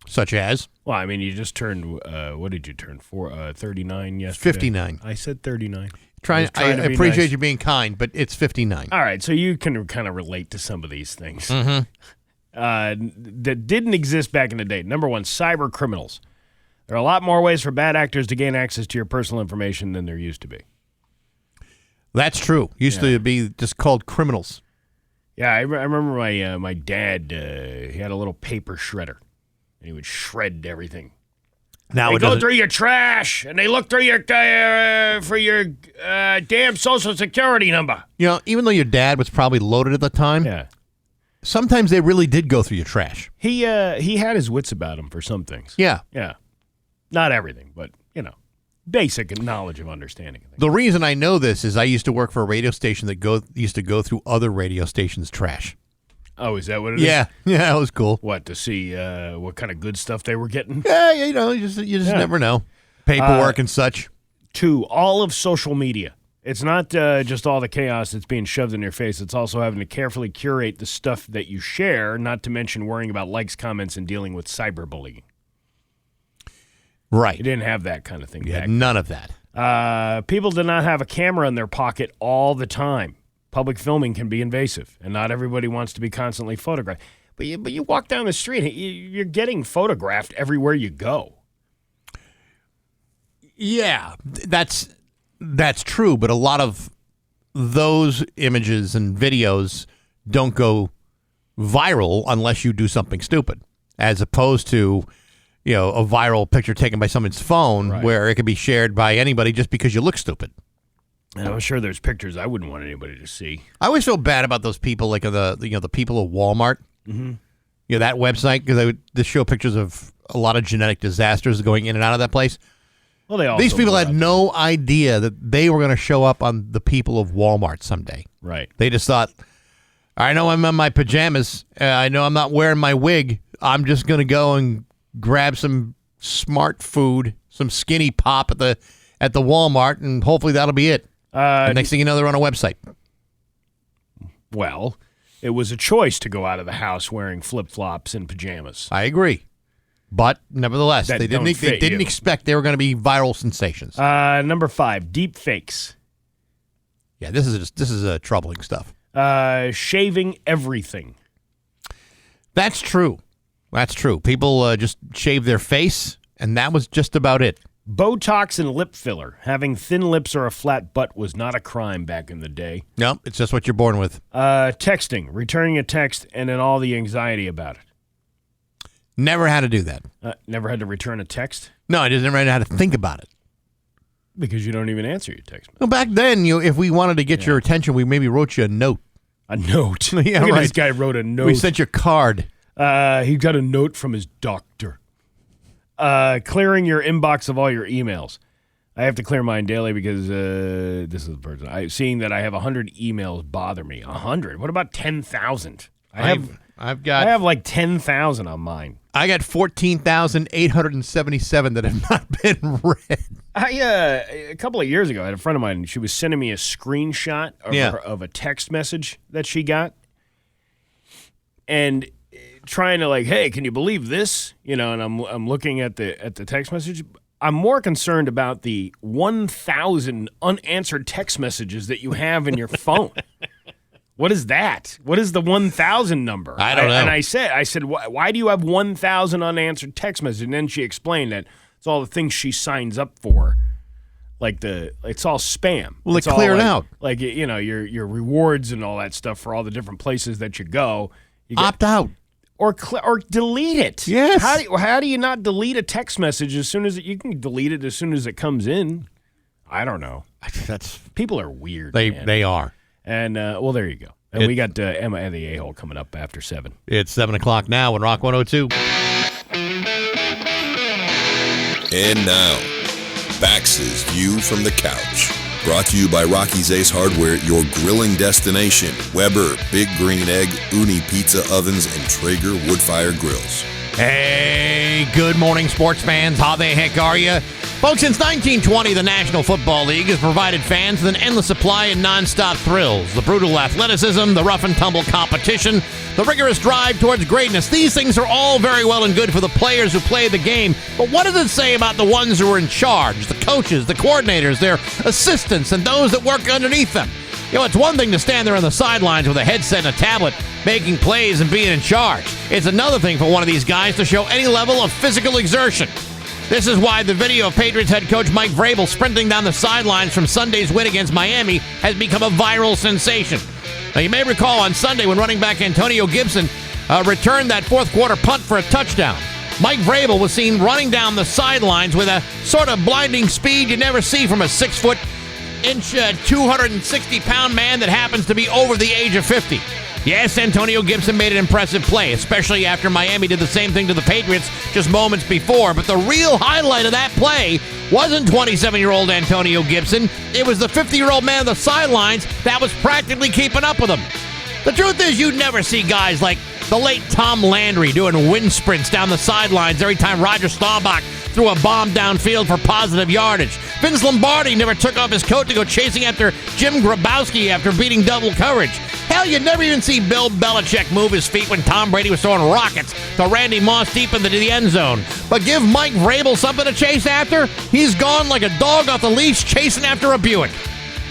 S2: Such as?
S3: Well, I mean, you just turned, what did you turn, 39 yesterday?
S2: 59.
S3: I said 39.
S2: I appreciate
S3: nice.
S2: you being kind, but it's 59.
S3: All right, so you can kind of relate to some of these things
S2: Mm-hmm.
S3: that didn't exist back in the day. Number one, cyber criminals. There are a lot more ways for bad actors to gain access to your personal information than there used to be.
S2: That's true. Used to be just called criminals.
S3: Yeah, I remember my dad, he had a little paper shredder, and he would shred everything.
S2: Now
S3: they go through your trash, and they look through your for your damn Social Security number.
S2: Even though your dad was probably loaded at the time, sometimes they really did go through your trash.
S3: He had his wits about him for some things.
S2: Yeah.
S3: Yeah. Not everything, but, basic knowledge of understanding.
S2: The reason I know this is I used to work for a radio station that used to go through other radio stations' trash.
S3: Oh, is that what it is?
S2: Yeah, that was cool.
S3: What, to see what kind of good stuff they were getting?
S2: Yeah, you just never know. Paperwork and such.
S3: 2, all of social media. It's not just all the chaos that's being shoved in your face. It's also having to carefully curate the stuff that you share, not to mention worrying about likes, comments, and dealing with cyberbullying.
S2: Right.
S3: You didn't have that kind of thing back then.
S2: None of that.
S3: People do not have a camera in their pocket all the time. Public filming can be invasive, and not everybody wants to be constantly photographed. But you walk down the street, you're getting photographed everywhere you go.
S2: Yeah, that's true, but a lot of those images and videos don't go viral unless you do something stupid, as opposed to a viral picture taken by someone's phone where it can be shared by anybody just because you look stupid.
S3: And I'm sure there's pictures I wouldn't want anybody to see.
S2: I always feel bad about those people, like the people of Walmart. Mm-hmm. That website, because they show pictures of a lot of genetic disasters going in and out of that place.
S3: Well,
S2: these people had no idea that they were going to show up on the people of Walmart someday.
S3: Right.
S2: They just thought, I know I'm in my pajamas. I know I'm not wearing my wig. I'm just going to go and grab some smart food, some skinny pop at the Walmart, and hopefully that'll be it. The next thing you know, they're on a website.
S3: Well, it was a choice to go out of the house wearing flip-flops and pajamas.
S2: I agree. But nevertheless, they didn't expect they were going to be viral sensations.
S3: Number 5, deep fakes.
S2: Yeah, this is troubling stuff.
S3: Shaving everything.
S2: That's true. People just shave their face, and that was just about it.
S3: Botox and lip filler. Having thin lips or a flat butt was not a crime back in the day.
S2: No, it's just what you're born with.
S3: Texting, returning a text, and then all the anxiety about it.
S2: Never had to do that.
S3: Never had to return a text?
S2: No, I just never had to think about it.
S3: Because you don't even answer your text.
S2: Well, back then, if we wanted to get your attention, we maybe wrote you a note.
S3: A note?
S2: Yeah,
S3: Look at
S2: right.
S3: This guy wrote a note.
S2: We sent you a card.
S3: He got a note from his doctor. Clearing your inbox of all your emails. I have to clear mine daily because this is the person. Seeing that I have 100 emails bother me. 100? What about 10,000? I have like 10,000 on mine.
S2: I got 14,877 that have not been read.
S3: A couple of years ago, I had a friend of mine. She was sending me a screenshot of a text message that she got, and trying to hey, can you believe this? And I'm looking at the text message. I'm more concerned about the 1,000 unanswered text messages that you have in your phone. What is that? What is the 1,000 number?
S2: I don't know.
S3: And I said, why do you have 1,000 unanswered text messages? And then she explained that it's all the things she signs up for. It's all spam.
S2: Well, it's clear it out.
S3: Your rewards and all that stuff for all the different places that you go.
S2: Opt out.
S3: Or delete it.
S2: Yes.
S3: How do you not delete a text message as soon as you can delete it as soon as it comes in? I don't know. People are weird.
S2: They are.
S3: And, there you go. And we got Emma and the A-Hole coming up after 7.
S2: It's 7 o'clock now on Rock 102.
S5: And now, Bax's View from the Couch. Brought to you by Rocky's Ace Hardware, your grilling destination. Weber, Big Green Egg, Uni Pizza Ovens, and Traeger Woodfire Grills.
S2: Hey, good morning, sports fans. How the heck are you? Folks, since 1920, the National Football League has provided fans with an endless supply of nonstop thrills. The brutal athleticism, the rough-and-tumble competition, the rigorous drive towards greatness. These things are all very well and good for the players who play the game, but what does it say about the ones who are in charge, the coaches, the coordinators, their assistants, and those that work underneath them? It's one thing to stand there on the sidelines with a headset and a tablet, making plays and being in charge. It's another thing for one of these guys to show any level of physical exertion. This is why the video of Patriots head coach Mike Vrabel sprinting down the sidelines from Sunday's win against Miami has become a viral sensation. Now, you may recall on Sunday when running back Antonio Gibson returned that fourth quarter punt for a touchdown. Mike Vrabel was seen running down the sidelines with a sort of blinding speed you never see from a 6', 260-pound man that happens to be over the age of 50. Yes, Antonio Gibson made an impressive play, especially after Miami did the same thing to the Patriots just moments before. But the real highlight of that play wasn't 27-year-old Antonio Gibson. It was the 50-year-old man on the sidelines that was practically keeping up with him. The truth is, you'd never see guys like the late Tom Landry doing wind sprints down the sidelines every time Roger Staubach threw a bomb downfield for positive yardage. Vince Lombardi never took off his coat to go chasing after Jim Grabowski after beating double coverage. Hell, you'd never even see Bill Belichick move his feet when Tom Brady was throwing rockets to Randy Moss deep into the end zone. But give Mike Vrabel something to chase after, he's gone like a dog off the leash chasing after a Buick.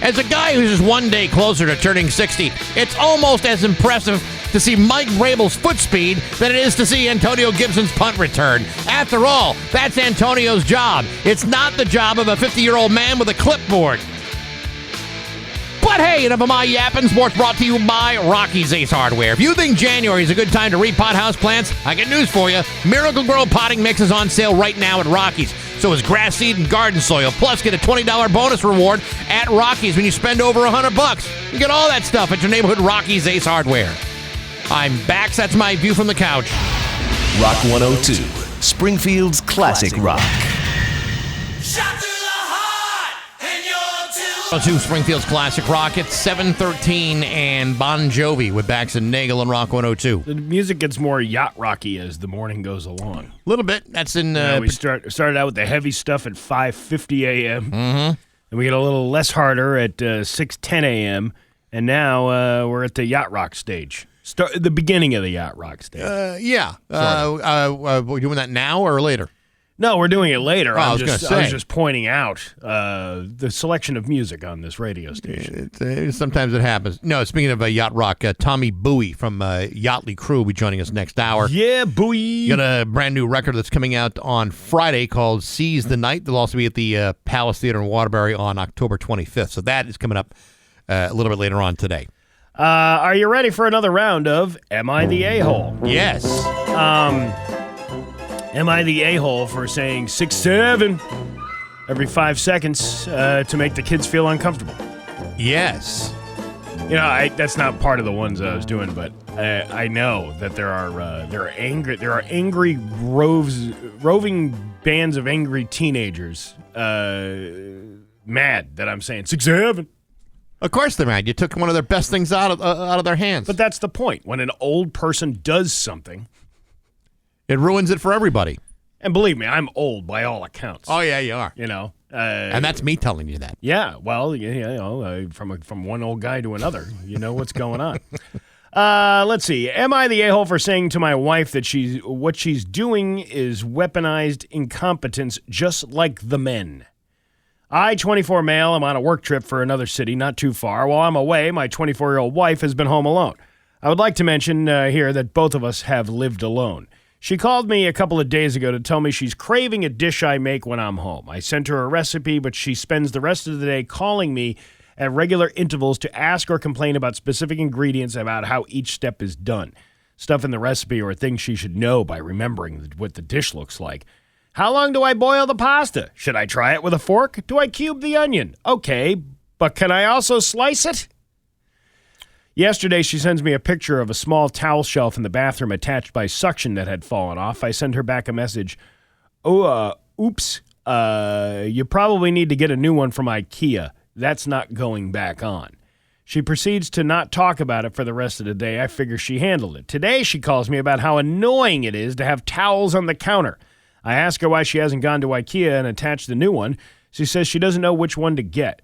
S2: As a guy who's just one day closer to turning 60, it's almost as impressive to see Mike Vrabel's foot speed than it is to see Antonio Gibson's punt return. After all, that's Antonio's job. It's not the job of a 50-year-old man with a clipboard. But hey, enough of my yapping. Sports brought to you by Rocky's Ace Hardware. If you think January is a good time to repot houseplants, I got news for you. Miracle Grow potting mix is on sale right now at Rocky's. So is grass seed and garden soil. Plus, get a $20 bonus reward at Rocky's when you spend over $100. You get all that stuff at your neighborhood Rocky's Ace Hardware. I'm Bax. That's my view from the couch.
S6: Rock 102, Springfield's classic rock.
S2: To Springfield's classic rock. It's 7:13 and Bon Jovi with Bax and Nagle and Rock 102.
S3: The music gets more yacht rocky as the morning goes along.
S2: A little bit. That's in.
S3: We started out with the heavy stuff at 5:50 a.m. Mm-hmm. And we get a little less harder at 6:10 a.m. And now we're at the yacht rock stage. The beginning of the yacht rock stage.
S2: Yeah. We're doing that now or later?
S3: No, we're doing it later.
S2: Oh,
S3: I was just pointing out the selection of music on this radio station.
S2: Sometimes it happens. No, speaking of yacht rock, Tommy Bowie from Yachtly Crew will be joining us next hour.
S3: Yeah, Bowie.
S2: Got a brand new record that's coming out on Friday called Seize the Night. They'll also be at the Palace Theater in Waterbury on October 25th. So that is coming up a little bit later on today.
S3: Are you ready for another round of Am I the A-Hole?
S2: Yes.
S3: Am I the a-hole for saying 6-7 every 5 seconds to make the kids feel uncomfortable?
S2: Yes.
S3: You know, that's not part of the ones I was doing, but I know that there are angry roving bands of angry teenagers mad that I'm saying 6-7.
S2: Of course they're mad. You took one of their best things out of their hands.
S3: But that's the point. When an old person does something,
S2: it ruins it for everybody.
S3: And believe me, I'm old by all accounts.
S2: Oh, yeah, you are.
S3: You know.
S2: And that's me telling you that.
S3: Yeah, well, from one old guy to another, you know what's going on. Let's see. Am I the a-hole for saying to my wife that what she's doing is weaponized incompetence just like the men? I, 24 male, am on a work trip for another city not too far. While I'm away, my 24-year-old wife has been home alone. I would like to mention here that both of us have lived alone. She called me a couple of days ago to tell me she's craving a dish I make when I'm home. I sent her a recipe, but she spends the rest of the day calling me at regular intervals to ask or complain about specific ingredients about how each step is done. Stuff in the recipe or things she should know by remembering what the dish looks like. How long do I boil the pasta? Should I try it with a fork? Do I cube the onion? Okay, but can I also slice it? Yesterday, she sends me a picture of a small towel shelf in the bathroom attached by suction that had fallen off. I send her back a message. Oops. You probably need to get a new one from IKEA. That's not going back on. She proceeds to not talk about it for the rest of the day. I figure she handled it. Today, she calls me about how annoying it is to have towels on the counter. I ask her why she hasn't gone to IKEA and attached the new one. She says she doesn't know which one to get.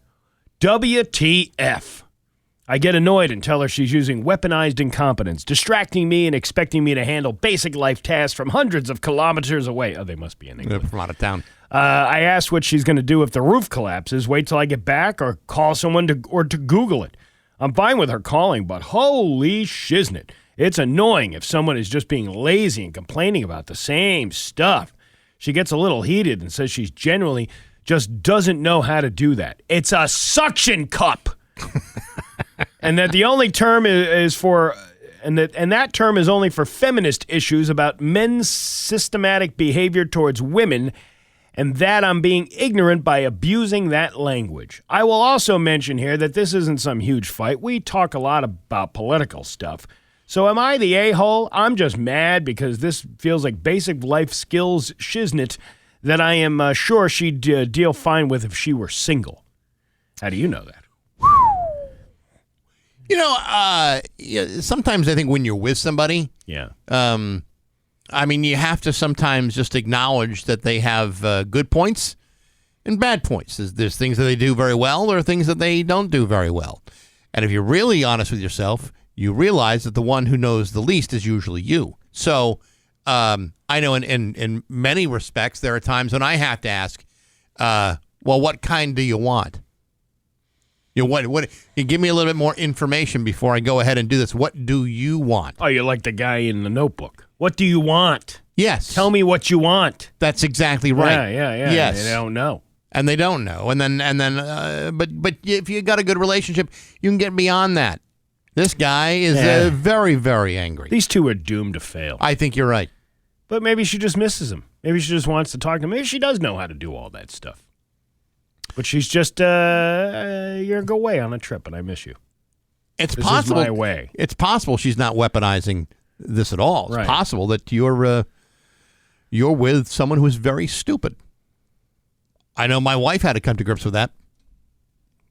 S3: WTF. I get annoyed and tell her she's using weaponized incompetence, distracting me and expecting me to handle basic life tasks from hundreds of kilometers away. Oh, they must be in England.
S2: From out of town.
S3: I asked what she's going to do if the roof collapses, wait till I get back, or call someone to Google it. I'm fine with her calling, but holy shiznit. It's annoying if someone is just being lazy and complaining about the same stuff. She gets a little heated and says she's genuinely just doesn't know how to do that. It's a suction cup. And that the only term is for, and that term is only for feminist issues about men's systematic behavior towards women, and that I'm being ignorant by abusing that language. I will also mention here that this isn't some huge fight. We talk a lot about political stuff. So am I the a-hole? I'm just mad because this feels like basic life skills shiznit that I am sure she'd deal fine with if she were single. How do you know that?
S2: Sometimes I think when you're with somebody,
S3: Yeah.
S2: you have to sometimes just acknowledge that they have good points and bad points. There's things that they do very well. There are things that they don't do very well. And if you're really honest with yourself, you realize that the one who knows the least is usually you. So I know in many respects, there are times when I have to ask, what kind do you want? What? You give me a little bit more information before I go ahead and do this. What do you want?
S3: Oh, you're like the guy in the Notebook. What do you want?
S2: Yes.
S3: Tell me what you want.
S2: That's exactly right.
S3: Yeah.
S2: Yes.
S3: They don't know.
S2: And they don't know. And then, but if you got a good relationship, you can get beyond that. This guy is very, very angry.
S3: These two are doomed to fail.
S2: I think you're right.
S3: But maybe she just misses him. Maybe she just wants to talk to him. Maybe she does know how to do all that stuff. But she's just, you're going to go away on a trip, and I miss you.
S2: It's
S3: this
S2: possible.
S3: Is my way.
S2: It's possible she's not weaponizing this at all. It's
S3: right.
S2: possible that you're with someone who's very stupid. I know my wife had to come to grips with that.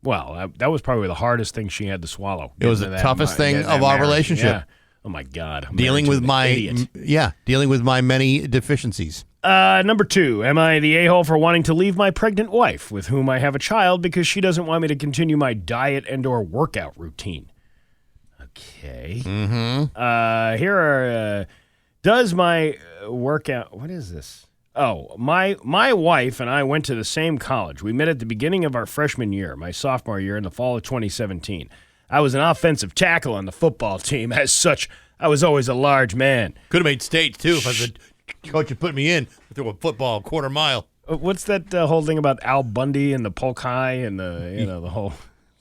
S3: Well, that was probably the hardest thing she had to swallow.
S2: It was the toughest thing of our relationship.
S3: Yeah. Oh my God!
S2: Dealing with my many deficiencies.
S3: Number 2, am I the a-hole for wanting to leave my pregnant wife, with whom I have a child, because she doesn't want me to continue my diet and/or workout routine? Okay.
S2: Mm-hmm.
S3: Here are. Does my workout? What is this? Oh, my wife and I went to the same college. We met at the beginning of our freshman year, my sophomore year, in the fall of 2017. I was an offensive tackle on the football team. As such, I was always a large man.
S2: Could have made state, too, if the coach had put me in through a football quarter mile.
S3: What's that whole thing about Al Bundy and the polk high and the whole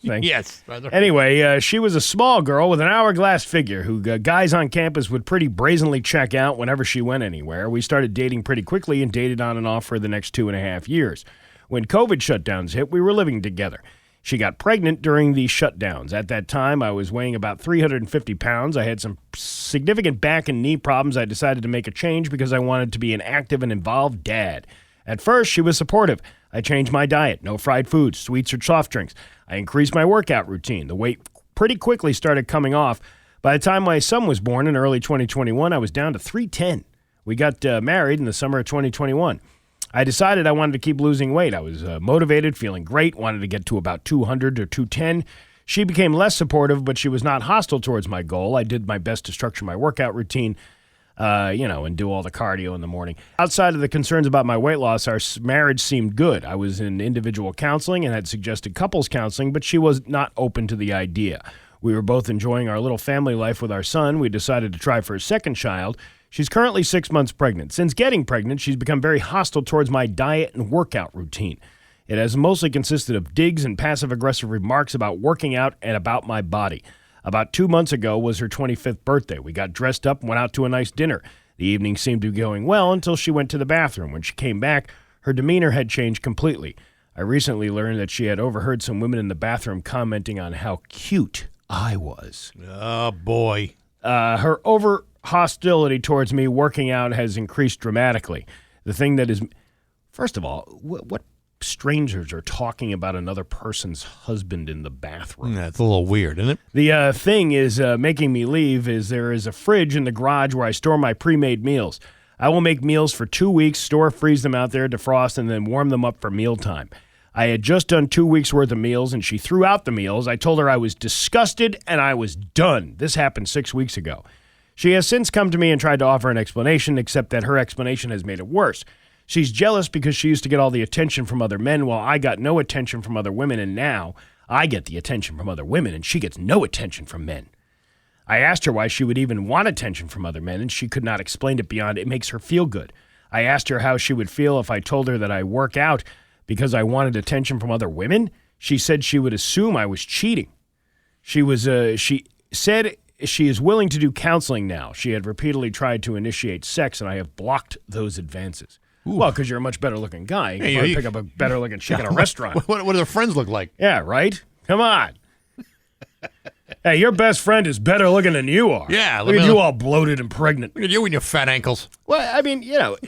S3: thing?
S2: Yes. Rather.
S3: Anyway, she was a small girl with an hourglass figure who guys on campus would pretty brazenly check out whenever she went anywhere. We started dating pretty quickly and dated on and off for the next 2.5 years. When COVID shutdowns hit, we were living together. She got pregnant during the shutdowns. At that time, I was weighing about 350 pounds. I had some significant back and knee problems. I decided to make a change because I wanted to be an active and involved dad. At first, she was supportive. I changed my diet, no fried foods, sweets, or soft drinks. I increased my workout routine. The weight pretty quickly started coming off. By the time my son was born in early 2021, I was down to 310. We got married in the summer of 2021. I decided I wanted to keep losing weight. I was motivated, feeling great, wanted to get to about 200 or 210. She became less supportive, but she was not hostile towards my goal. I did my best to structure my workout routine, and do all the cardio in the morning. Outside of the concerns about my weight loss, our marriage seemed good. I was in individual counseling and had suggested couples counseling, but she was not open to the idea. We were both enjoying our little family life with our son. We decided to try for a second child. She's currently 6 months pregnant. Since getting pregnant, she's become very hostile towards my diet and workout routine. It has mostly consisted of digs and passive-aggressive remarks about working out and about my body. About 2 months ago was her 25th birthday. We got dressed up and went out to a nice dinner. The evening seemed to be going well until she went to the bathroom. When she came back, her demeanor had changed completely. I recently learned that she had overheard some women in the bathroom commenting on how cute I was.
S2: Oh, boy.
S3: Her hostility towards me working out has increased dramatically. The thing that is, first of all, what strangers are talking about another person's husband in the bathroom?
S2: That's a little weird, isn't it?
S3: The thing is making me leave is there is a fridge in the garage where I store my pre-made meals. I will make meals for 2 weeks, freeze them out there, defrost, and then warm them up for mealtime. I had just done 2 weeks' worth of meals, and she threw out the meals. I told her I was disgusted and I was done. This happened 6 weeks ago. She has since come to me and tried to offer an explanation, except that her explanation has made it worse. She's jealous because she used to get all the attention from other men while I got no attention from other women, and now I get the attention from other women and she gets no attention from men. I asked her why she would even want attention from other men, and she could not explain it beyond it makes her feel good. I asked her how she would feel if I told her that I work out because I wanted attention from other women. She said she would assume I was cheating. She said she is willing to do counseling now. She had repeatedly tried to initiate sex, and I have blocked those advances. Ooh. Well, because you're a much better looking guy. You can pick up a better looking chick at a restaurant.
S2: What do their friends look like?
S3: Yeah, right? Come on. Hey, your best friend is better looking than you are.
S2: Yeah.
S3: Look at you all bloated and pregnant.
S2: Look at you and your fat ankles.
S3: Well, I mean,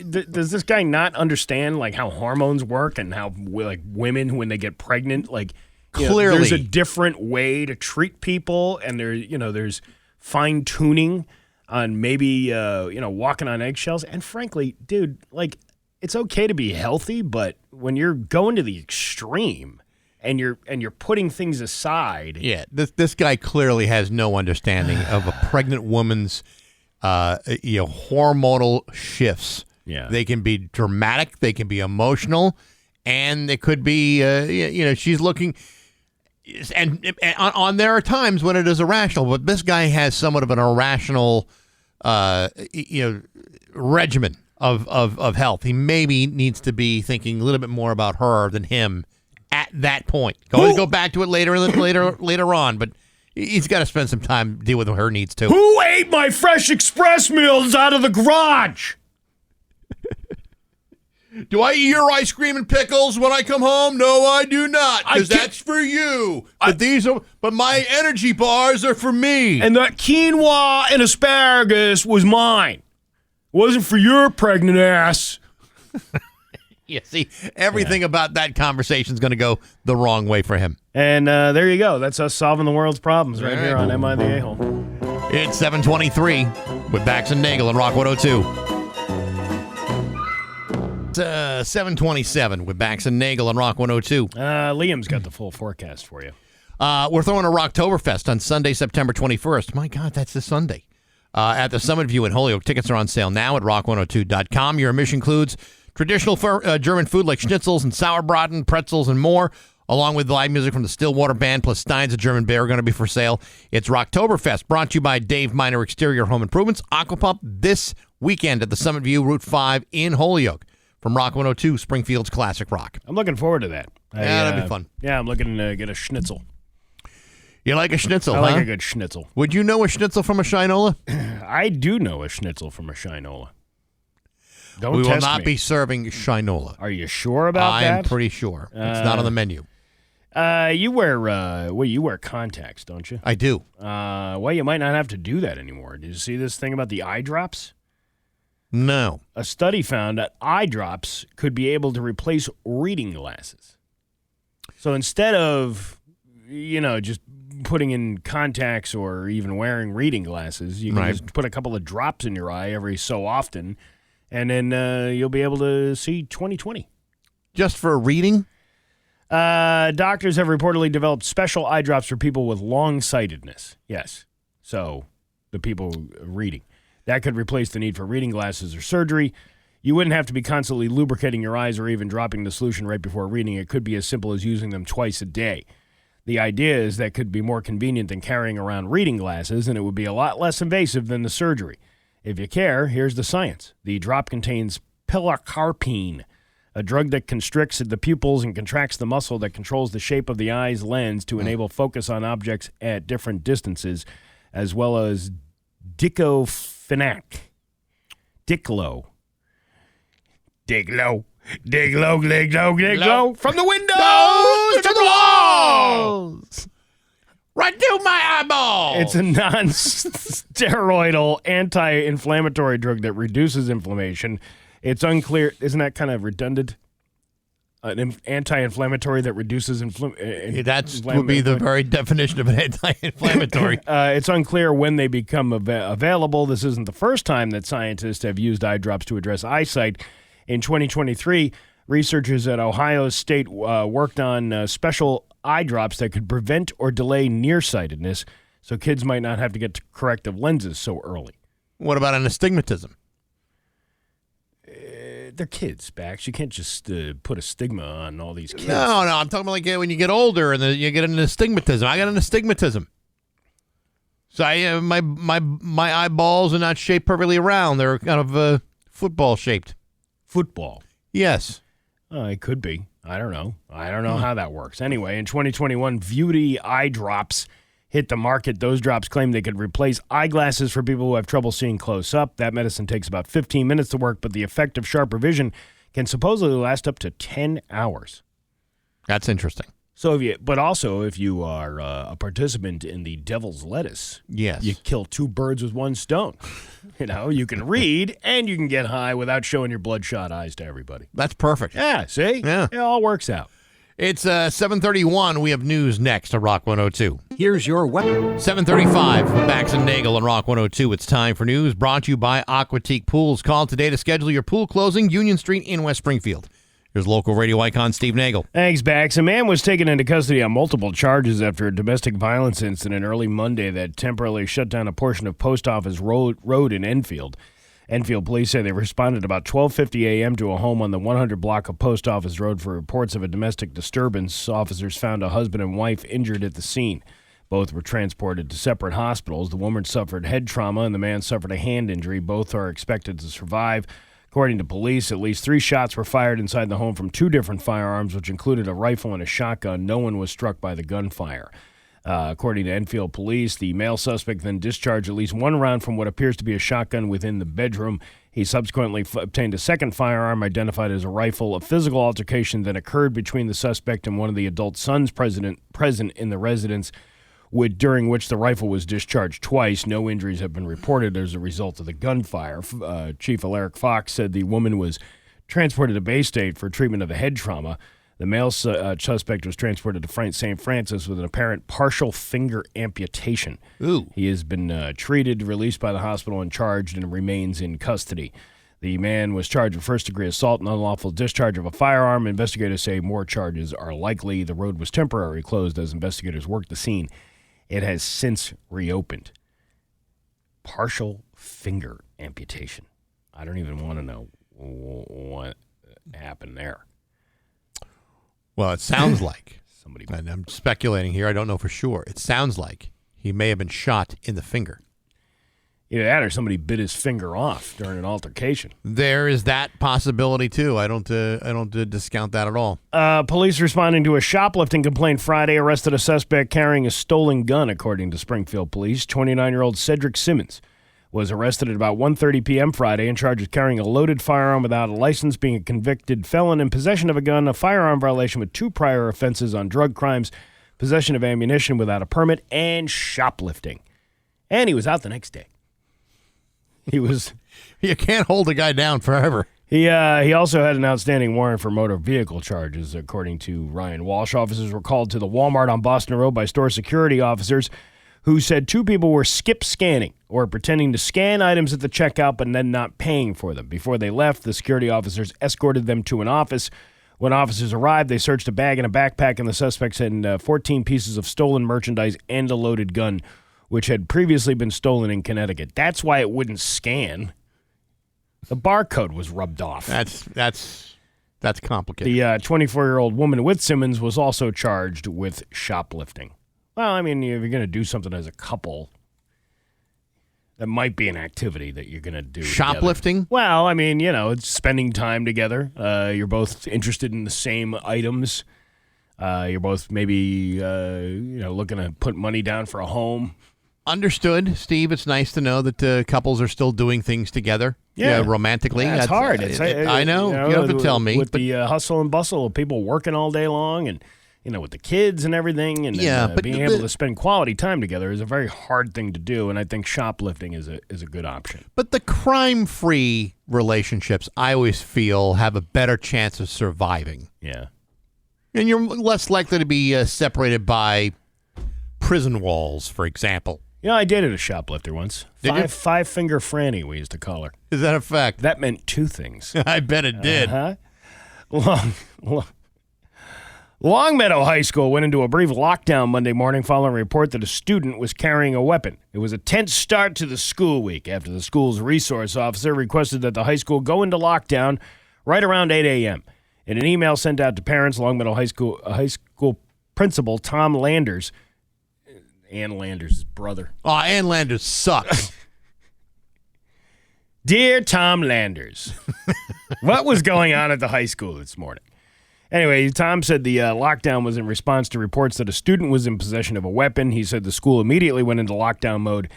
S3: does this guy not understand like how hormones work and how like women when they get pregnant, like
S2: clearly
S3: there's a different way to treat people, and there's fine tuning on maybe walking on eggshells. And frankly, dude, like it's okay to be healthy, but when you're going to the extreme. And you're putting things aside.
S2: Yeah, this guy clearly has no understanding of a pregnant woman's hormonal shifts.
S3: Yeah,
S2: they can be dramatic, they can be emotional, and they could be she's looking. And on there are times when it is irrational, but this guy has somewhat of an irrational regimen of health. He maybe needs to be thinking a little bit more about her than him. At that point, go back to it later on, but he's got to spend some time dealing with her needs too.
S3: Who ate my fresh express meals out of the garage?
S2: Do I eat your ice cream and pickles when I come home? No, I do not, because that's for you. But my energy bars are for me.
S3: And that quinoa and asparagus was mine. It wasn't for your pregnant ass.
S2: Yeah, see, everything about that conversation is going to go the wrong way for him.
S3: And there you go. That's us solving the world's problems right here on Am I the A-Hole?
S2: It's 7:23 with Bax and Nagle and Rock 102. It's 7:27 with Bax and Nagle and Rock 102.
S3: Liam's got the full forecast for you.
S2: We're throwing a Rocktoberfest on Sunday, September 21st. My God, that's this Sunday. At the Summit View in Holyoke. Tickets are on sale now at rock102.com. Your admission includes traditional German food like schnitzels and sauerbraten, pretzels, and more, along with live music from the Stillwater Band, plus Steins, a German beer, are going to be for sale. It's Rocktoberfest, brought to you by Dave Miner Exterior Home Improvements, Aquapump, this weekend at the Summit View, Route 5 in Holyoke. From Rock 102, Springfield's Classic Rock.
S3: I'm looking forward to that.
S2: That'd be fun.
S3: Yeah, I'm looking to get a schnitzel.
S2: You like a schnitzel,
S3: I like a good schnitzel.
S2: Would you know a schnitzel from a shinola?
S3: I do know a schnitzel from a shinola.
S2: We will not be serving shinola.
S3: Are you sure about that?
S2: I'm pretty sure. It's not on the menu.
S3: You wear contacts, don't you?
S2: I do.
S3: Well, you might not have to do that anymore. Did you see this thing about the eye drops?
S2: No.
S3: A study found that eye drops could be able to replace reading glasses. So instead of, just putting in contacts or even wearing reading glasses, you can just put a couple of drops in your eye every so often, and then you'll be able to see 20/20.
S2: Just for reading?
S3: Doctors have reportedly developed special eye drops for people with long-sightedness. Yes. So the people reading. That could replace the need for reading glasses or surgery. You wouldn't have to be constantly lubricating your eyes or even dropping the solution right before reading. It could be as simple as using them twice a day. The idea is that could be more convenient than carrying around reading glasses, and it would be a lot less invasive than the surgery. If you care, here's the science. The drop contains pilocarpine, a drug that constricts the pupils and contracts the muscle that controls the shape of the eye's lens to enable focus on objects at different distances, as well as diclofenac. Diclo. Dig low, from the windows to the walls.
S2: Right through my eyeball.
S3: It's a non-steroidal anti-inflammatory drug that reduces inflammation. It's unclear. Isn't that kind of redundant? An anti-inflammatory that reduces inflammation.
S2: That would be the very definition of an anti-inflammatory.
S3: It's unclear when they become available. This isn't the first time that scientists have used eye drops to address eyesight. In 2023, researchers at Ohio State worked on special eye drops that could prevent or delay nearsightedness, so kids might not have to get corrective lenses so early.
S2: What about an astigmatism?
S3: They're kids, Bax. You can't just put a stigma on all these kids.
S2: No. I'm talking about like when you get older and you get an astigmatism. I got an astigmatism. So my eyeballs are not shaped perfectly around. They're kind of football shaped.
S3: Football?
S2: Yes.
S3: It could be. I don't know. I don't know how that works. Anyway, in 2021, Vuity eye drops hit the market. Those drops claim they could replace eyeglasses for people who have trouble seeing close up. That medicine takes about 15 minutes to work, but the effect of sharper vision can supposedly last up to 10 hours.
S2: That's interesting.
S3: So, if you are a participant in the Devil's Lettuce,
S2: yes,
S3: you kill two birds with one stone. You can read and you can get high without showing your bloodshot eyes to everybody.
S2: That's perfect.
S3: Yeah, see?
S2: Yeah.
S3: It all works out.
S2: It's 7:31. We have news next to Rock 102.
S6: Here's your weapon.
S2: 7:35 with Bax and Nagle on Rock 102. It's time for news brought to you by Aquatique Pools. Call today to schedule your pool closing, Union Street in West Springfield. Here's local radio icon Steve Nagle.
S3: Thanks, Bax. A man was taken into custody on multiple charges after a domestic violence incident early Monday that temporarily shut down a portion of Post Office Road in Enfield. Enfield police say they responded about 12:50 a.m. to a home on the 100 block of Post Office Road for reports of a domestic disturbance. Officers found a husband and wife injured at the scene. Both were transported to separate hospitals. The woman suffered head trauma and the man suffered a hand injury. Both are expected to survive. According to police, at least 3 shots were fired inside the home from 2 different firearms, which included a rifle and a shotgun. No one was struck by the gunfire. According to Enfield police, the male suspect then discharged at least 1 round from what appears to be a shotgun within the bedroom. He subsequently obtained a second firearm identified as a rifle. A physical altercation then occurred between the suspect and one of the adult sons present in the residence, during which the rifle was discharged twice. No injuries have been reported as a result of the gunfire. Chief Alaric Fox said the woman was transported to Bay State for treatment of a head trauma. The male suspect was transported to St. Francis with an apparent partial finger amputation.
S2: Ooh.
S3: He has been treated, released by the hospital, and charged and remains in custody. The man was charged with first-degree assault and unlawful discharge of a firearm. Investigators say more charges are likely. The road was temporarily closed as investigators worked the scene. It has since reopened. Partial finger amputation. I don't even want to know what happened there.
S2: Well, it sounds like, and I'm speculating here, I don't know for sure, it sounds like he may have been shot in the finger.
S3: Either that or somebody bit his finger off during an altercation.
S2: There is that possibility, too. I don't discount that at all.
S3: Police responding to a shoplifting complaint Friday arrested a suspect carrying a stolen gun, according to Springfield police. 29-year-old Cedric Simmons was arrested at about 1:30 p.m. Friday and charged with carrying a loaded firearm without a license, being a convicted felon in possession of a gun, a firearm violation with 2 prior offenses on drug crimes, possession of ammunition without a permit, and shoplifting. And he was out the next day. He was.
S2: You can't hold a guy down forever.
S3: He also had an outstanding warrant for motor vehicle charges, according to Ryan Walsh. Officers were called to the Walmart on Boston Road by store security officers who said 2 people were skip scanning or pretending to scan items at the checkout but then not paying for them. Before they left, the security officers escorted them to an office. When officers arrived, they searched a bag and a backpack, and the suspects had 14 pieces of stolen merchandise and a loaded gun, which had previously been stolen in Connecticut. That's why it wouldn't scan. The barcode was rubbed off.
S2: That's complicated.
S3: The 24-year-old woman with Simmons was also charged with shoplifting. Well, I mean, if you're going to do something as a couple, that might be an activity that you're going to do.
S2: Shoplifting?
S3: Together. Well, I mean, it's spending time together. You're both interested in the same items. You're both maybe, looking to put money down for a home.
S2: Understood, Steve. It's nice to know that couples are still doing things together. Yeah, romantically.
S3: That's hard.
S2: I know. You don't have to tell me.
S3: With the hustle and bustle of people working all day long and, with the kids and everything, and
S2: but
S3: being able to spend quality time together is a very hard thing to do, and I think shoplifting is a good option.
S2: But the crime-free relationships, I always feel, have a better chance of surviving.
S3: Yeah.
S2: And you're less likely to be separated by prison walls, for example.
S3: I dated a shoplifter once. Five-finger Franny, we used to call her.
S2: Is that a fact?
S3: That meant 2 things.
S2: I bet it did.
S3: Longmeadow High School went into a brief lockdown Monday morning following a report that a student was carrying a weapon. It was a tense start to the school week after the school's resource officer requested that the high school go into lockdown right around 8 a.m. In an email sent out to parents, Longmeadow High School principal Tom Landers, Ann Landers' brother.
S2: Oh, Ann Landers sucks.
S3: Dear Tom Landers, what was going on at the high school this morning? Anyway, Tom said the lockdown was in response to reports that a student was in possession of a weapon. He said the school immediately went into lockdown mode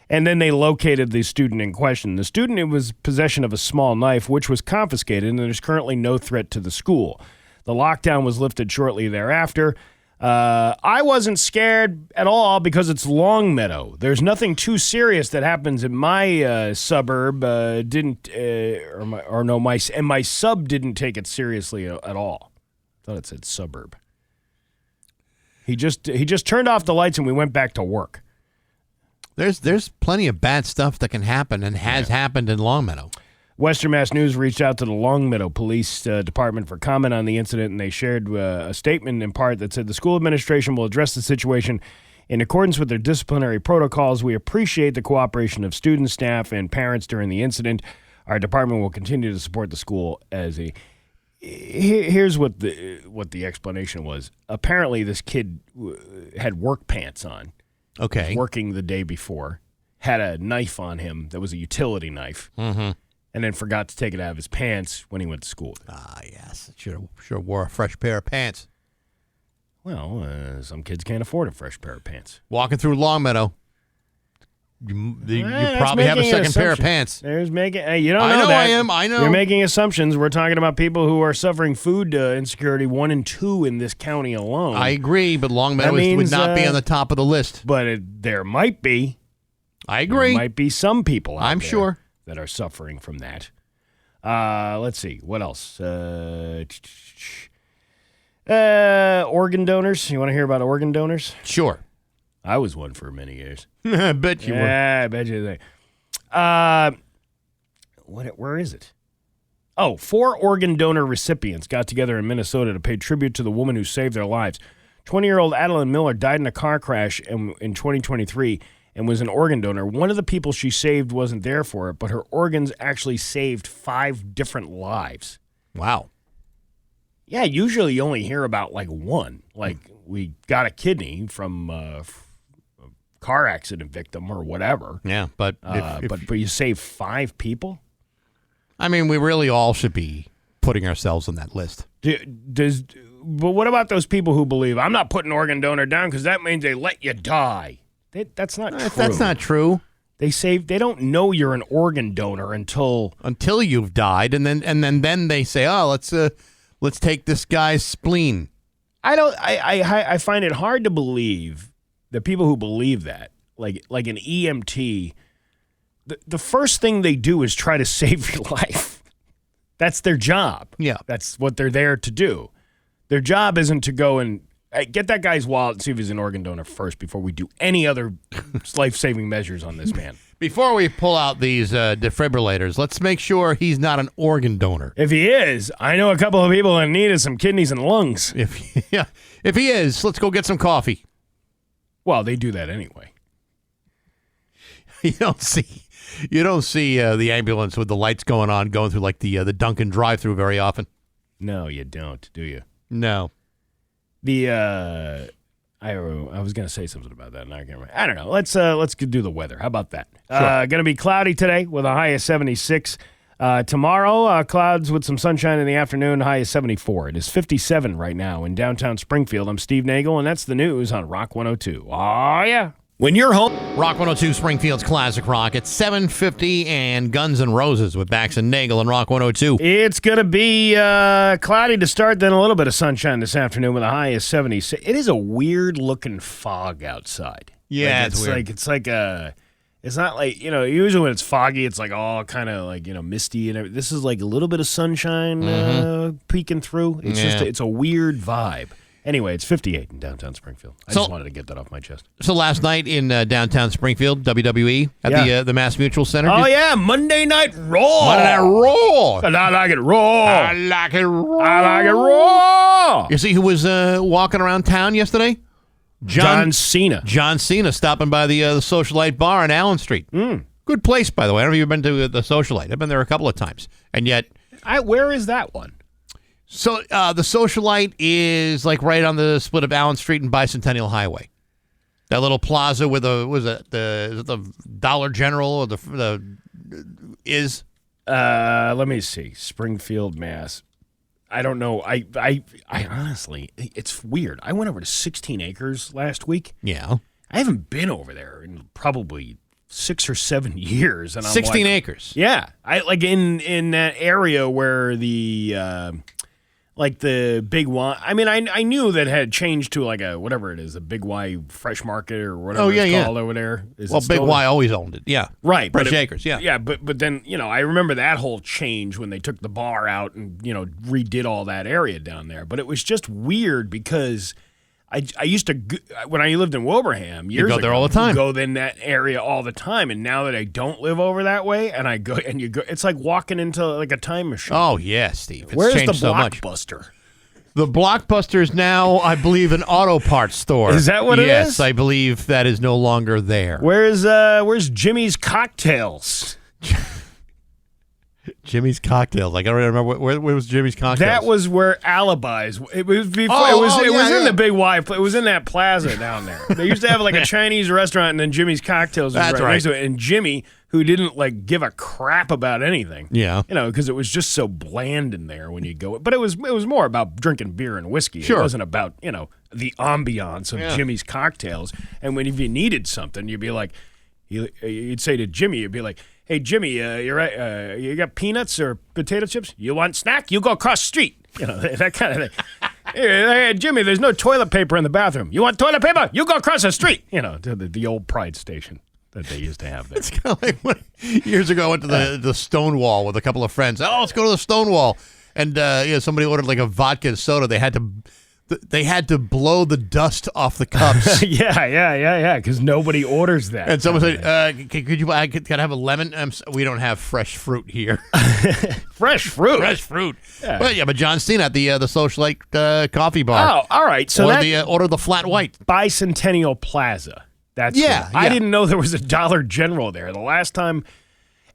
S3: And then they located the student in question. The student was possession of a small knife, which was confiscated, and there's currently no threat to the school. The lockdown was lifted shortly thereafter. I wasn't scared at all because it's Longmeadow. There's nothing too serious that happens in my suburb. My sub didn't take it seriously at all. I thought it said suburb. He just turned off the lights and we went back to work.
S2: There's plenty of bad stuff that can happen and has happened in Longmeadow.
S3: Western Mass News reached out to the Longmeadow Police Department for comment on the incident, and they shared a statement in part that said the school administration will address the situation in accordance with their disciplinary protocols. We appreciate the cooperation of students, staff, and parents during the incident. Our department will continue to support the school as a... Here's what the explanation was. Apparently, this kid had work pants on.
S2: Okay.
S3: Was working the day before, had a knife on him that was a utility knife.
S2: Mm-hmm.
S3: And then forgot to take it out of his pants when he went to school.
S2: Ah, yes. Should have wore a fresh pair of pants.
S3: Well, some kids can't afford a fresh pair of pants.
S2: Walking through Longmeadow, you probably have a second pair of pants.
S3: There's making. Hey, you don't know that.
S2: I know.
S3: You're making assumptions. We're talking about people who are suffering food insecurity, 1 and 2 in this county alone.
S2: I agree, but Longmeadow would not be on the top of the list.
S3: But there might be.
S2: I agree.
S3: There might be some people out there
S2: sure
S3: that are suffering from that. Let's see. What else? Organ donors. You want to hear about organ donors?
S2: Sure.
S3: I was one for many years.
S2: I bet you were.
S3: Yeah, I bet you. Where is it? Oh, 4 organ donor recipients got together in Minnesota to pay tribute to the woman who saved their lives. 20-year-old Adeline Miller died in a car crash in 2023 and was an organ donor. One of the people she saved wasn't there for it, but her organs actually saved 5 different lives.
S2: Wow.
S3: Yeah, usually you only hear about like one. Like we got a kidney from a car accident victim or whatever.
S2: Yeah, but
S3: but you save 5 people?
S2: I mean, we really all should be putting ourselves on that list.
S3: But what about those people who believe, I'm not putting organ donor down because that means they let you die? That's not true.
S2: That's not true.
S3: They don't know you're an organ donor until
S2: you've died, and then they say, oh, let's take this guy's spleen.
S3: I find it hard to believe that people who believe that, like an EMT, the first thing they do is try to save your life. That's their job.
S2: Yeah.
S3: That's what they're there to do. Their job isn't to go and get that guy's wallet and see if he's an organ donor first before we do any other life-saving measures on this man.
S2: Before we pull out these defibrillators, let's make sure he's not an organ donor.
S3: If he is, I know a couple of people in need of some kidneys and lungs.
S2: If he is, let's go get some coffee.
S3: Well, they do that anyway.
S2: You don't see the ambulance with the lights going on, going through like the Dunkin' drive-through very often.
S3: No, you don't, do you?
S2: No.
S3: I was going to say something about that. Now I can't remember. I don't know. Let's do the weather. How about that?
S2: Sure.
S3: Going to be cloudy today with a high of 76. Tomorrow, clouds with some sunshine in the afternoon, high of 74. It is 57 right now in downtown Springfield. I'm Steve Nagle, and that's the news on Rock 102. Oh, yeah.
S2: When you're home, Rock 102 Springfield's Classic Rock at 7:50 and Guns N' Roses with Bax and Nagle and Rock 102.
S3: It's going to be cloudy to start, then a little bit of sunshine this afternoon with a high of 76. It is a weird-looking fog outside.
S2: Yeah,
S3: it's weird. It's not like, usually when it's foggy, it's like all kind of like, misty and everything. This is like a little bit of sunshine peeking through. It's a weird vibe. Anyway, it's 58 in downtown Springfield. I just wanted to get that off my chest.
S2: So last night in downtown Springfield, WWE at the Mass Mutual Center.
S3: Oh, yeah, Monday Night Raw.
S2: Monday Night Raw.
S3: And I like it raw.
S2: I like it raw.
S3: I like it raw.
S2: You see who was walking around town yesterday?
S3: John Cena.
S2: John Cena stopping by the Socialite Bar on Allen Street. Good place, by the way. I don't know if you've been to the Socialite. I've been there a couple of times. And yet...
S3: where is that one?
S2: So the Socialite is like right on the split of Allen Street and Bicentennial Highway. That little plaza with the Dollar General or is.
S3: Let me see. Springfield, Mass. I don't know. I honestly, it's weird. I went over to 16 Acres last week.
S2: Yeah.
S3: I haven't been over there in probably 6 or 7 years, and I'm
S2: 16 acres.
S3: Yeah, I like in that area where the like the Big Y. I mean, I knew that had changed to like a whatever it is, a Big Y Fresh Market or whatever it's called over there.
S2: Well, Big Y always owned it. Yeah,
S3: right.
S2: Fresh Acres. Yeah,
S3: yeah. But then I remember that whole change when they took the bar out and redid all that area down there. But it was just weird because I used to, when I lived in Wilbraham years ago,
S2: go there all the time.
S3: Go in that area all the time, and now that I don't live over that way, and I go, and you go, it's like walking into like a time machine.
S2: Oh yeah, Steve. It's
S3: Where's
S2: changed
S3: the
S2: so much.
S3: Blockbuster?
S2: The Blockbuster is now, I believe, an auto parts store.
S3: Is that what it is?
S2: Yes, I believe that is no longer there.
S3: Where's Jimmy's Cocktails?
S2: Jimmy's Cocktails. I gotta remember where was Jimmy's Cocktails.
S3: That was where Alibis. It was before.
S2: Oh,
S3: it was
S2: yeah.
S3: in the Big Y. It was in that plaza down there. They used to have like a Chinese restaurant, and then Jimmy's Cocktails was
S2: That's
S3: right
S2: right.
S3: next to it. And Jimmy, who didn't like give a crap about anything,
S2: Yeah.
S3: because it was just so bland in there when you go. But it was more about drinking beer and whiskey.
S2: Sure.
S3: It wasn't about the ambiance of Jimmy's Cocktails. And if you needed something, you'd be like, you'd say to Jimmy, you'd be like, "Hey Jimmy, you got peanuts or potato chips? You want snack? You go across the street." That kind of thing. Hey Jimmy, there's no toilet paper in the bathroom. You want toilet paper? You go across the street. The old Pride station that they used to have there.
S2: It's kind of like when years ago I went to the Stonewall with a couple of friends. Oh, let's go to the Stonewall. And somebody ordered like a vodka and soda. They had to blow the dust off the cups.
S3: Yeah. Because nobody orders that.
S2: And someone said, "Could you? Can I have a lemon?" We don't have fresh fruit here.
S3: Fresh fruit.
S2: Fresh fruit.
S3: Yeah.
S2: Well, but John Cena at the Socialite coffee bar.
S3: Oh, all right. So
S2: order the flat white.
S3: Bicentennial Plaza. That's
S2: yeah.
S3: I didn't know there was a Dollar General there. The last time,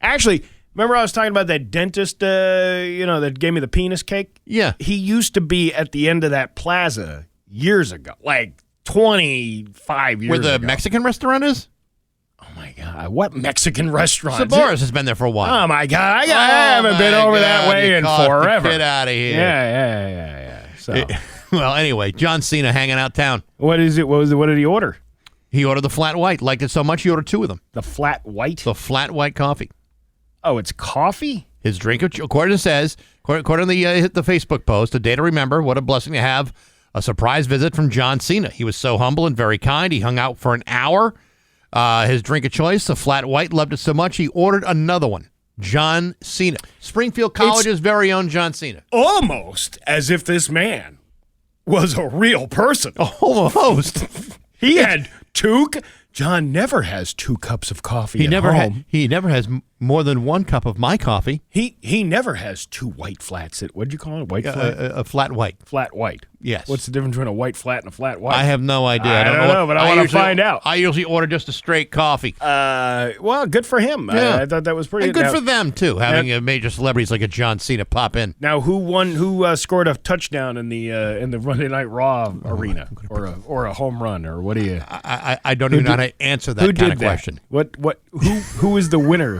S3: actually. Remember I was talking about that dentist, that gave me the penis cake?
S2: Yeah.
S3: He used to be at the end of that plaza years ago, like 25 years ago.
S2: Where the Mexican restaurant is?
S3: Oh, my God. What Mexican restaurant?
S2: Saboris has been there for a while.
S3: Oh, my God. I haven't been over that way in forever.
S2: Get out of here.
S3: Yeah. So.
S2: Well, anyway, John Cena hanging out town.
S3: What is it? What did he order?
S2: He ordered the flat white. Liked it so much, he ordered 2 of them.
S3: The flat white?
S2: The flat white coffee.
S3: Oh, it's coffee?
S2: His drink, according to the Facebook post, a day to remember. What a blessing to have a surprise visit from John Cena. He was so humble and very kind. He hung out for an hour. His drink of choice, the flat white, loved it so much he ordered another one. John Cena. Springfield College's very own John Cena.
S3: Almost as if this man was a real person.
S2: Almost.
S3: He had 2... John never has 2 cups of coffee
S2: He
S3: at
S2: never
S3: home.
S2: He never has more than 1 cup of my coffee.
S3: He never has 2 white flats. What'd you call it? White flat?
S2: A flat white.
S3: Flat white.
S2: Yes.
S3: What's the difference between a white flat and a flat white?
S2: I have no idea.
S3: I don't know, but I want to find out.
S2: I usually order just a straight coffee.
S3: Well, good for him.
S2: Yeah.
S3: I thought that was pretty
S2: and good for them, too, having major celebrities like a John Cena pop in.
S3: Now, who scored a touchdown in the Monday Night Raw arena, or a home run, or what do you?
S2: I don't even know how to answer that kind of question.
S3: Who is the winner?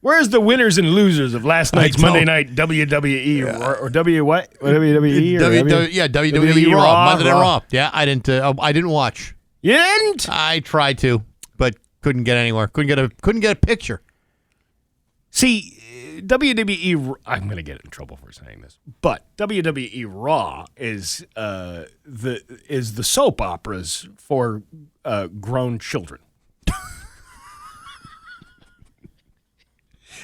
S3: Where's the winners and losers of last night's Monday Night WWE or WWE what? WWE
S2: WWE Raw, Monday Night Raw. Yeah, I didn't watch.
S3: You didn't?
S2: I tried to, but couldn't get anywhere. Couldn't get a picture.
S3: See, WWE. I'm going to get in trouble for saying this, but WWE Raw is the soap operas for grown children.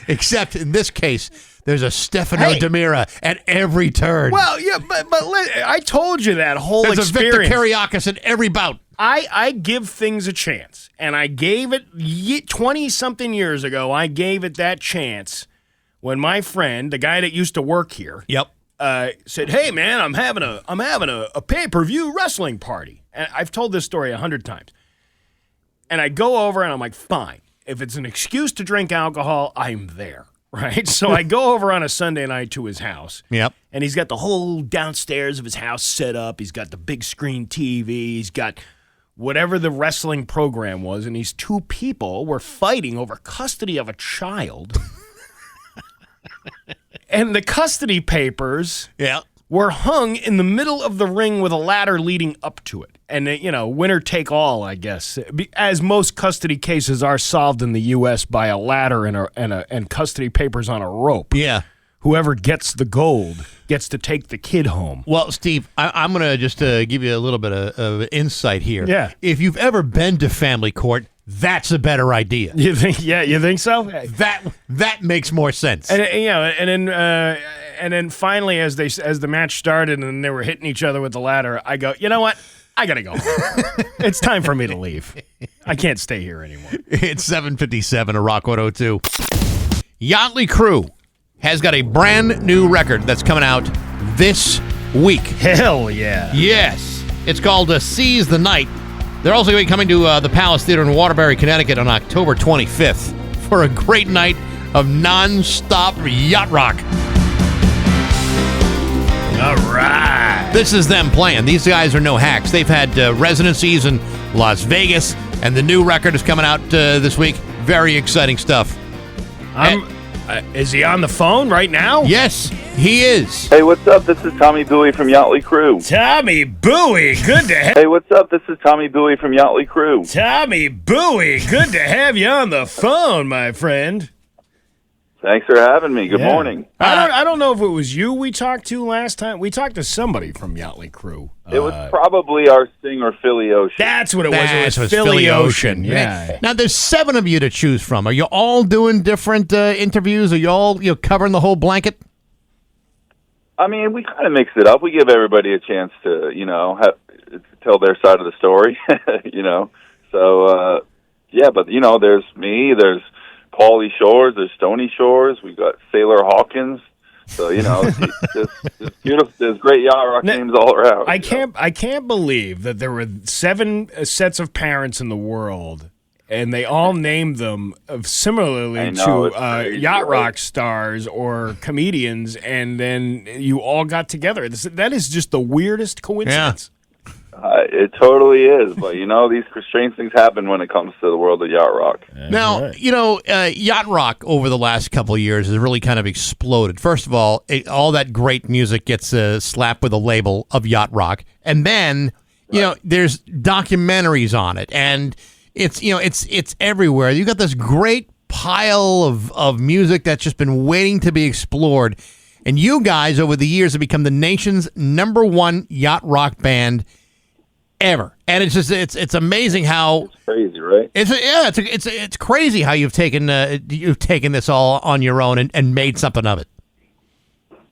S2: Except in this case, there's a Stefano Demira at every turn.
S3: Well, yeah, but I told you that whole
S2: there's
S3: experience.
S2: a Victor Kiriakis in every bout.
S3: I give things a chance, and I gave it 20-something years ago. I gave it that chance when my friend, the guy that used to work here, said, "Hey man, I'm having a pay-per-view wrestling party." And I've told this story 100 times. And I go over and I'm like, "Fine. If it's an excuse to drink alcohol, I'm there." Right? So I go over on a Sunday night to his house.
S2: Yep.
S3: And he's got the whole downstairs of his house set up. He's got the big screen TV. He's got whatever the wrestling program was. And these 2 people were fighting over custody of a child. And the custody papers were hung in the middle of the ring with a ladder leading up to it. And, winner take all, I guess, as most custody cases are solved in the U.S. by a ladder and custody papers on a rope.
S2: Yeah.
S3: Whoever gets the gold gets to take the kid home.
S2: Well, Steve, I'm going to just give you a little bit of insight here.
S3: Yeah.
S2: If you've ever been to family court, that's a better idea.
S3: You think? Yeah, you think so?
S2: That makes more sense.
S3: And then finally, as the match started and they were hitting each other with the ladder, I go, you know what? I gotta go home. It's time for me to leave. I can't stay here anymore.
S2: It's 7:57 at Rock 102. Yachtly Crew has got a brand new record that's coming out this week.
S3: Hell yeah.
S2: Yes. It's called Seize the Night. They're also going to be coming to the Palace Theater in Waterbury, Connecticut on October 25th for a great night of non-stop yacht rock.
S3: All right.
S2: This is them playing. These guys are no hacks. They've had residencies in Las Vegas, and the new record is coming out this week. Very exciting stuff.
S3: Is he on the phone right now?
S2: Yes, he is.
S8: Hey, what's up? This is Tommy Bowie from Yachtly Crew.
S3: Tommy Bowie, good to have.
S8: Hey, what's up? This is Tommy Bowie from Yachtly Crew.
S3: Tommy Bowie, good to have you on the phone, my friend.
S8: Thanks for having me. Good morning.
S3: I don't know if it was you we talked to last time. We talked to somebody from Yachtly Crew.
S8: It was probably our singer, Philly Ocean.
S3: That's what it was. It was Philly Ocean. Yeah.
S2: Now, there's 7 of you to choose from. Are you all doing different interviews? Are you all covering the whole blanket?
S8: I mean, we kind of mix it up. We give everybody a chance to, tell their side of the story, So, but, there's me, there's Pauly Shores, there's Stony Shores, we've got Sailor Hawkins. So, it's beautiful. There's great yacht rock names all around.
S3: I can't believe that there were 7 sets of parents in the world, and they all named them similarly to yacht rock stars or comedians, and then you all got together. That is just the weirdest coincidence.
S2: Yeah.
S8: It totally is, but these strange things happen when it comes to the world of yacht rock.
S2: Now, yacht rock over the last couple of years has really kind of exploded. First of all, all that great music gets slapped with a label of yacht rock, and then there's documentaries on it, and it's everywhere. You got this great pile of music that's just been waiting to be explored, and you guys over the years have become the nation's #1 yacht rock band ever, and it's amazing how
S8: it's crazy, right?
S2: It's crazy how you've taken this all on your own and made something of it.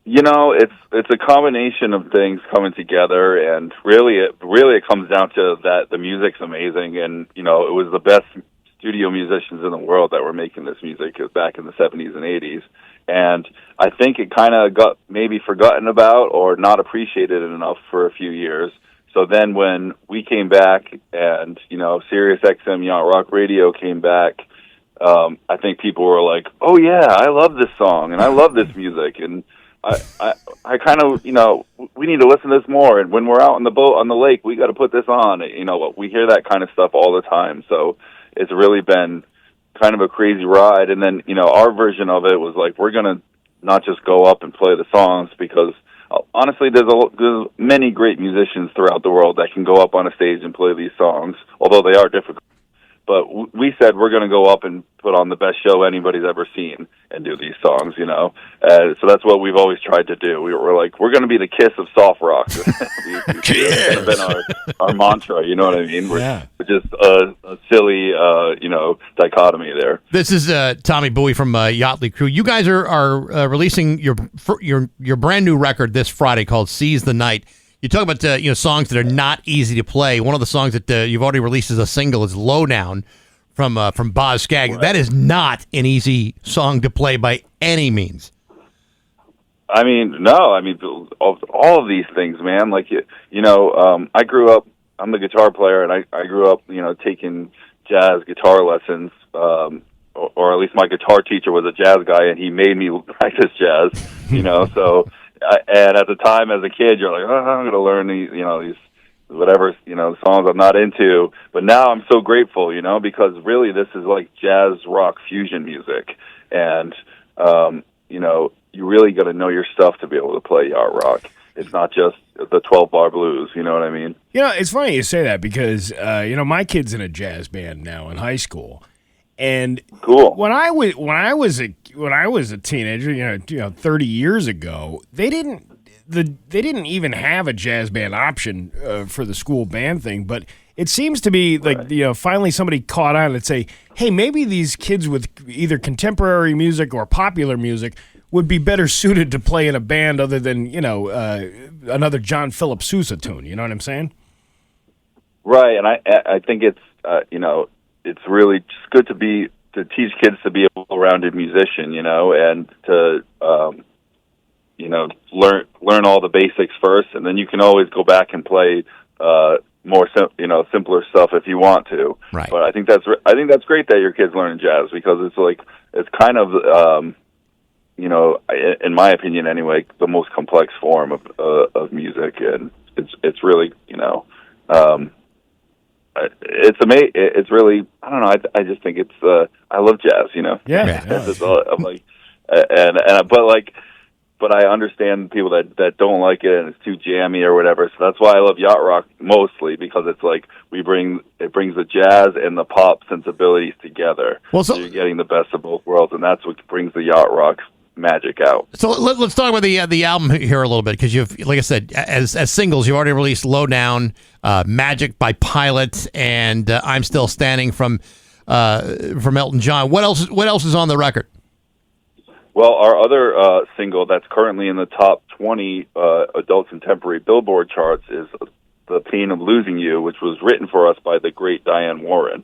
S8: It's a combination of things coming together, and really it comes down to that the music's amazing, and it was the best studio musicians in the world that were making this music back in the 70s and 80s, and I think it kind of got maybe forgotten about or not appreciated enough for a few years. So then when we came back and, Sirius XM Yacht Rock Radio came back, I think people were like, oh, yeah, I love this song and I love this music. And I kind of, we need to listen to this more. And when we're out on the boat on the lake, we got to put this on. We hear that kind of stuff all the time. So it's really been kind of a crazy ride. And then, our version of it was like, we're going to not just go up and play the songs because honestly, there's many great musicians throughout the world that can go up on a stage and play these songs, although they are difficult. But we said we're going to go up and put on the best show anybody's ever seen and do these songs, So that's what we've always tried to do. We're like, we're going to be the Kiss of soft rock. That's been our mantra, you know what I mean? We're just a silly, dichotomy there.
S2: This is Tommy Bowie from Yachtly Crew. You guys are releasing your brand new record this Friday called Seize the Night. You talk about songs that are not easy to play. One of the songs that you've already released as a single is "Lowdown" from Boz Scaggs. Right. That is not an easy song to play by any means.
S8: I mean, no. I mean, all of these things, man. Like I grew up. I'm a guitar player, and I grew up, taking jazz guitar lessons. Or at least my guitar teacher was a jazz guy, and he made me practice jazz. So. And at the time, as a kid, you're like, I'm going to learn these whatever, songs I'm not into. But now I'm so grateful, because really this is like jazz rock fusion music. And, you really got to know your stuff to be able to play yacht rock. it's not just the 12-bar blues. You know what I mean?
S3: It's funny you say that because my kid's in a jazz band now in high school, and
S8: cool.
S3: When I was a teenager, 30 years ago, they didn't even have a jazz band option for the school band thing, but it seems to be like, finally somebody caught on and say, hey, maybe these kids with either contemporary music or popular music would be better suited to play in a band other than, another John Philip Sousa tune. You know what I'm saying?
S8: Right, and I think it's, it's really just good to teach kids to be a well-rounded musician, and to, learn all the basics first, and then you can always go back and play more simpler stuff if you want to.
S2: Right.
S8: But I think that's great that your kids learn jazz, because it's kind of in my opinion anyway, the most complex form of music, and it's really it's amazing. It's really, I don't know. I just think it's I love jazz.
S3: Yeah.
S8: I'm like, but I understand people that don't like it and it's too jammy or whatever. So that's why I love yacht rock mostly, because it's like it brings the jazz and the pop sensibilities together.
S2: Well,
S8: so you're getting the best of both worlds, and that's what brings the yacht rock magic out.
S2: So let's talk about the album here a little bit, because you've, like I said, as singles, you've already released Lowdown, Magic by Pilot, and I'm Still Standing from Elton John. What else is on the record?
S8: Well, our other single that's currently in the top 20 adult contemporary Billboard charts is The Pain of Losing You, which was written for us by the great Diane Warren.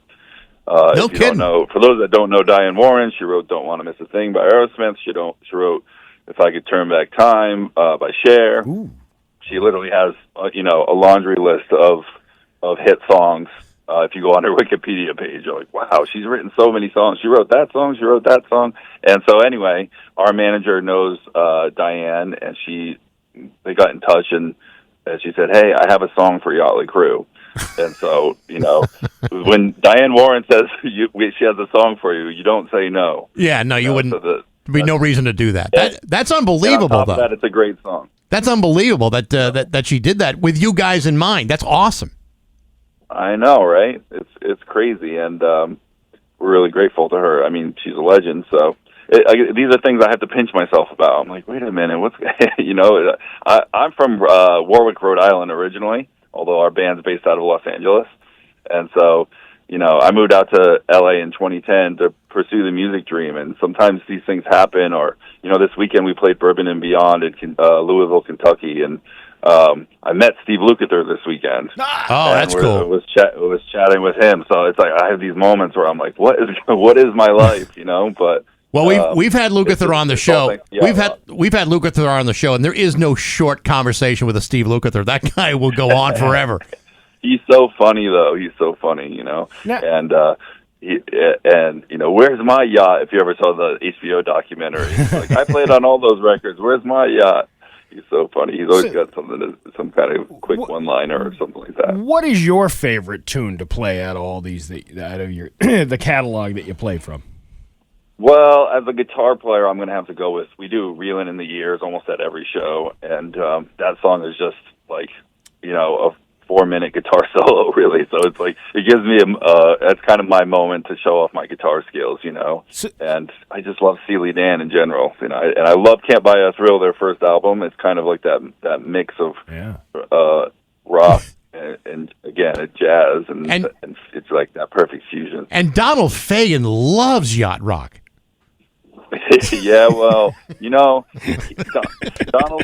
S2: No kidding.
S8: For those that don't know Diane Warren, she wrote Don't Want to Miss a Thing by Aerosmith. She wrote If I Could Turn Back Time by Cher.
S2: Ooh.
S8: She literally has a laundry list of hit songs. If you go on her Wikipedia page, you're like, wow, she's written so many songs. She wrote that song, she wrote that song. And so anyway, our manager knows Diane, and they got in touch, and she said, hey, I have a song for Yachtly Crew. And so, when Diane Warren says she has a song for you, you don't say no.
S2: Yeah, no, you wouldn't. There'd be no reason to do that. That's unbelievable,
S8: on top
S2: though.
S8: of that, it's a great song.
S2: That's unbelievable that she did that with you guys in mind. That's awesome.
S8: I know, right? It's crazy, and we're really grateful to her. I mean, she's a legend. So these are things I have to pinch myself about. I'm like, wait a minute, what's I'm from Warwick, Rhode Island originally, although our band's based out of Los Angeles, and so I moved out to LA in 2010 to pursue the music dream. And sometimes these things happen, or this weekend we played Bourbon and Beyond in Louisville, Kentucky, and I met Steve Lukather this weekend.
S2: Oh, that's cool.
S8: I was chatting with him, so it's like I have these moments where I'm like, what is my life, But
S2: we've had Lukather on the show. We've had Lukather on the show, and there is no short conversation with a Steve Lukather. That guy will go on forever.
S8: He's so funny, though. He's so funny, And where's my yacht? If you ever saw the HBO documentary, like, I played on all those records. Where's my yacht? He's so funny. He's always got some kind of quick one-liner or something like that.
S3: What is your favorite tune to play out of all these, out of your the catalog that you play from?
S8: Well, as a guitar player, I'm going to have to go with, we do Reelin' in the Years almost at every show, and that song is just like, a 4-minute guitar solo, really. So it's like, it gives me that's kind of my moment to show off my guitar skills, and I just love Steely Dan in general, and I love Can't Buy a Thrill, their first album. It's kind of like that mix of rock and again, jazz, and it's like that perfect fusion.
S2: And Donald Fagen loves yacht rock.
S8: Yeah, well, Donald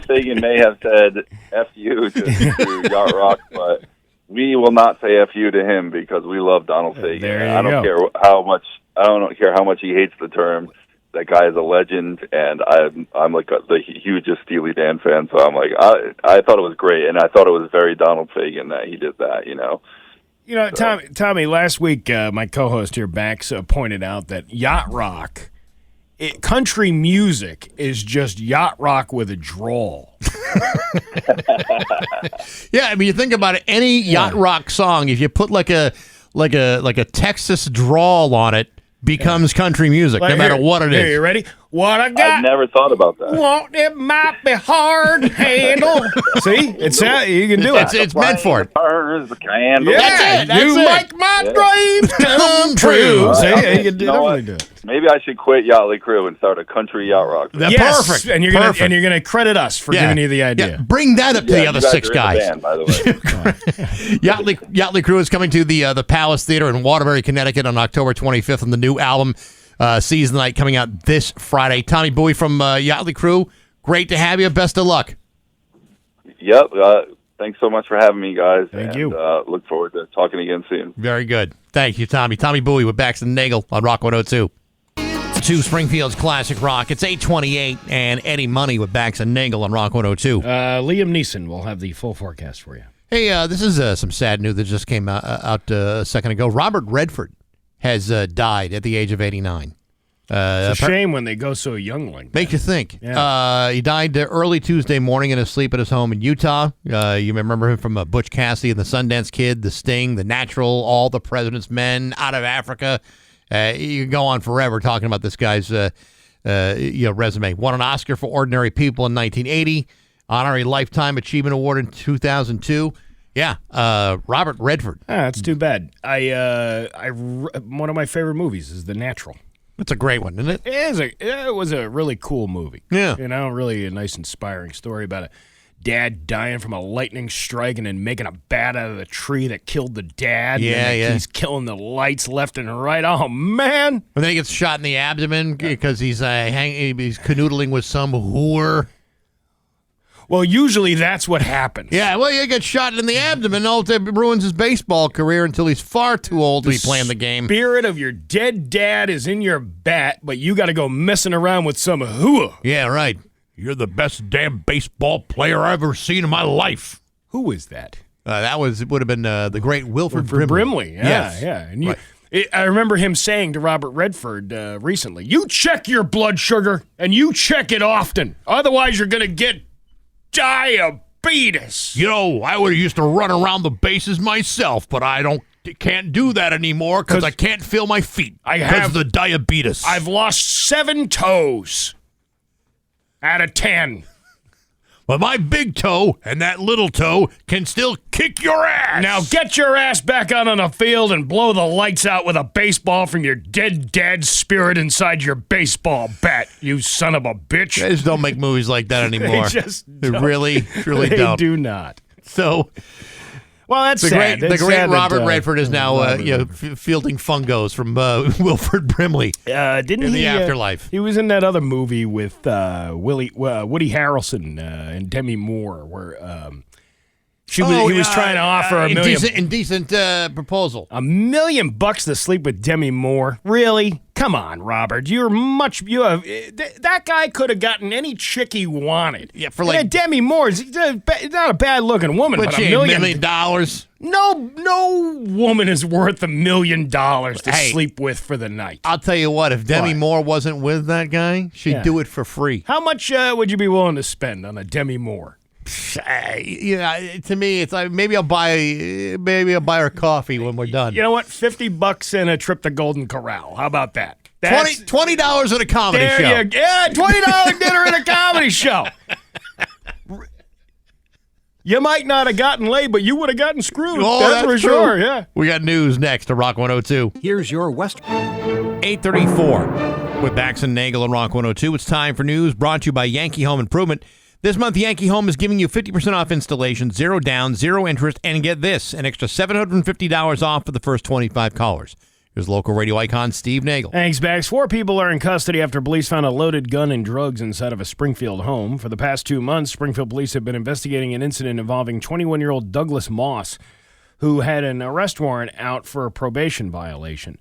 S8: Fagen may have said F you to yacht rock, but we will not say F you to him because we love Donald Fagen. I don't care how much he hates the term. That guy is a legend, and I'm like the hugest Steely Dan fan, so I'm like, I thought it was great, and I thought it was very Donald Fagen that he did that, So.
S3: Tommy, last week my co-host here, Bax, pointed out that yacht rock, country music is just yacht rock with a drawl.
S2: Yeah, I mean, you think about it. Any yacht rock song, if you put like a Texas drawl on it, becomes country music, no matter what it is.
S3: Here, you ready? What I got.
S8: I never thought about that.
S3: Well, it might be hard to handle. See, you can do it.
S2: It's meant for it.
S8: Burns the candle.
S3: Yeah, you make my dreams come true. See, you can definitely do it.
S8: Maybe I should quit Yachtly Crew and start a country yacht rock.
S3: Yes,
S2: perfect.
S3: And you're gonna credit us for giving you the idea.
S2: Yeah, bring that up to the other six guys.
S8: Band, by the way.
S2: Yachtly Crew is coming to the Palace Theater in Waterbury, Connecticut on October 25th, and the new album Season Night coming out this Friday. Tommy Bowie from Yachtly Crew, great to have you. Best of luck.
S8: Yep. Thanks so much for having me, guys.
S3: Thank you.
S8: Look forward to talking again soon.
S2: Very good. Thank you, Tommy. Tommy Bowie with Bax and Nagle on Rock 102. To Springfield's Classic Rock. It's 8:28, and Eddie Money with Bax and Nagle on Rock 102.
S3: Liam Neeson will have the full forecast for you.
S2: Hey, this is some sad news that just came out a second ago. Robert Redford has died at the age of 89.
S3: It's a shame when they go so young like that.
S2: Make you think.
S3: Yeah.
S2: He died early Tuesday morning in his sleep at his home in Utah. You remember him from Butch Cassidy and the Sundance Kid, The Sting, The Natural, All the President's Men, Out of Africa. You can go on forever talking about this guy's resume. Won an Oscar for Ordinary People in 1980, Honorary Lifetime Achievement Award in 2002. Yeah, Robert Redford.
S3: That's too bad. One of my favorite movies is The Natural.
S2: It's a great one, isn't it?
S3: It was a really cool movie.
S2: Yeah.
S3: Really a nice, inspiring story about a dad dying from a lightning strike and then making a bat out of the tree that killed the dad.
S2: Yeah.
S3: He's killing the lights left and right. Oh, man.
S2: And then he gets shot in the abdomen because he's canoodling with some whore.
S3: Well, usually that's what happens.
S2: Yeah, well, he gets shot in the abdomen. It ruins his baseball career until he's far too old to be playing the game.
S3: The spirit of your dead dad is in your bat, but you got to go messing around with some hooah.
S2: Yeah, right. You're the best damn baseball player I've ever seen in my life.
S3: Who is that?
S2: Would have been the great Wilford
S3: Brimley.
S2: Yes.
S3: Yeah. And I remember him saying to Robert Redford recently, "You check your blood sugar, and you check it often. Otherwise, you're going to get diabetes."
S2: I would have used to run around the bases myself, but I can't do that anymore because I can't feel my feet because of the diabetes.
S3: I've lost 7 toes out of 10.
S2: But my big toe and that little toe can still kick your ass.
S3: Now get your ass back out on the field and blow the lights out with a baseball from your dead dad's spirit inside your baseball bat, you son of a bitch.
S2: They just don't make movies like that anymore.
S3: They
S2: really don't.
S3: They do not.
S2: So,
S3: well, that's
S2: sad. The great Robert Redford is now fielding fungos from Wilford Brimley.
S3: Didn't
S2: in
S3: he?
S2: The afterlife.
S3: He was in that other movie with Woody Harrelson and Demi Moore, where he was trying to offer
S2: indecent proposal.
S3: $1 million to sleep with Demi Moore. Really? Come on, Robert. That guy could have gotten any chick he wanted.
S2: Yeah, for like
S3: Demi Moore's not a bad looking woman, but $1 million. No woman is worth $1 million to sleep with for the night.
S2: I'll tell you what. If Demi Moore wasn't with that guy, she'd do it for free.
S3: How much would you be willing to spend on a Demi Moore?
S2: To me, it's like maybe I'll buy her coffee when we're done.
S3: You know what? $50 and a trip to Golden Corral. How about that?
S2: $20 at a comedy show.
S3: Yeah, $20 dinner at a comedy show. You might not have gotten laid, but you would have gotten screwed.
S2: Oh,
S3: that's for
S2: true.
S3: sure. Yeah.
S2: We got news next to Rock 102.
S9: Here's your Western.
S2: 8:34 with Bax and Nagle on Rock 102. It's time for news brought to you by Yankee Home Improvement. This month, Yankee Home is giving you 50% off installation, 0 down, 0 interest, and get this, an extra $750 off for the first 25 callers. Here's local radio icon Steve Nagle.
S3: Thanks, Bax. 4 people are in custody after police found a loaded gun and drugs inside of a Springfield home. For the past 2 months, Springfield police have been investigating an incident involving 21-year-old Douglas Moss, who had an arrest warrant out for a probation violation.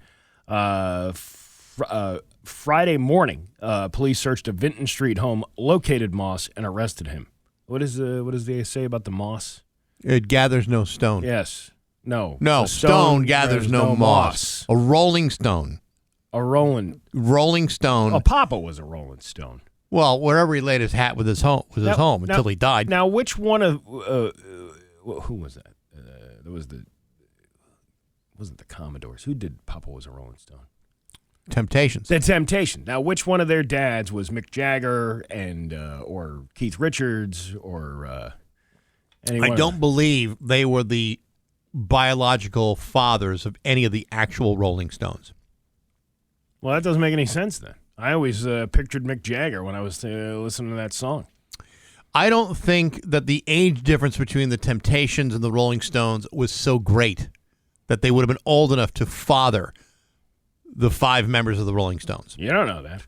S3: Friday morning, police searched a Vinton Street home, located Moss, and arrested him. What does they say about the moss?
S2: It gathers no stone.
S3: Yes. No.
S2: No, stone gathers no moss. A rolling stone.
S3: A rolling
S2: stone.
S3: Oh, Papa was a rolling stone.
S2: Well, wherever he laid his hat with his home until he died.
S3: Now, which one of who was that? Wasn't the Commodores? Who did Papa was a Rolling Stone?
S2: Temptations.
S3: The Temptations. Now, which one of their dads was Mick Jagger and or Keith Richards or anyone?
S2: I don't believe they were the biological fathers of any of the actual Rolling Stones.
S3: Well, that doesn't make any sense then. I always pictured Mick Jagger when I was listening to that song.
S2: I don't think that the age difference between the Temptations and the Rolling Stones was so great that they would have been old enough to father the 5 members of the Rolling Stones.
S3: You don't know that.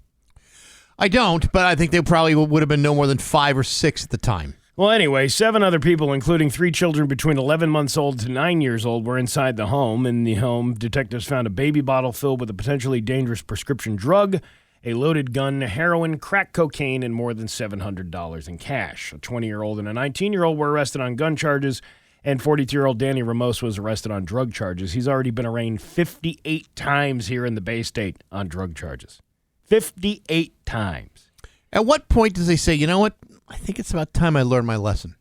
S2: I don't, but I think they probably would have been no more than 5 or 6 at the time.
S3: Well, anyway, 7 other people, including 3 children between 11 months old to 9 years old, were inside the home. In the home, detectives found a baby bottle filled with a potentially dangerous prescription drug, a loaded gun, heroin, crack cocaine, and more than $700 in cash. A 20-year-old and a 19-year-old were arrested on gun charges, and 42-year-old Danny Ramos was arrested on drug charges. He's already been arraigned 58 times here in the Bay State on drug charges. 58 times.
S2: At what point does they say, you know what, I think it's about time I learned my lesson?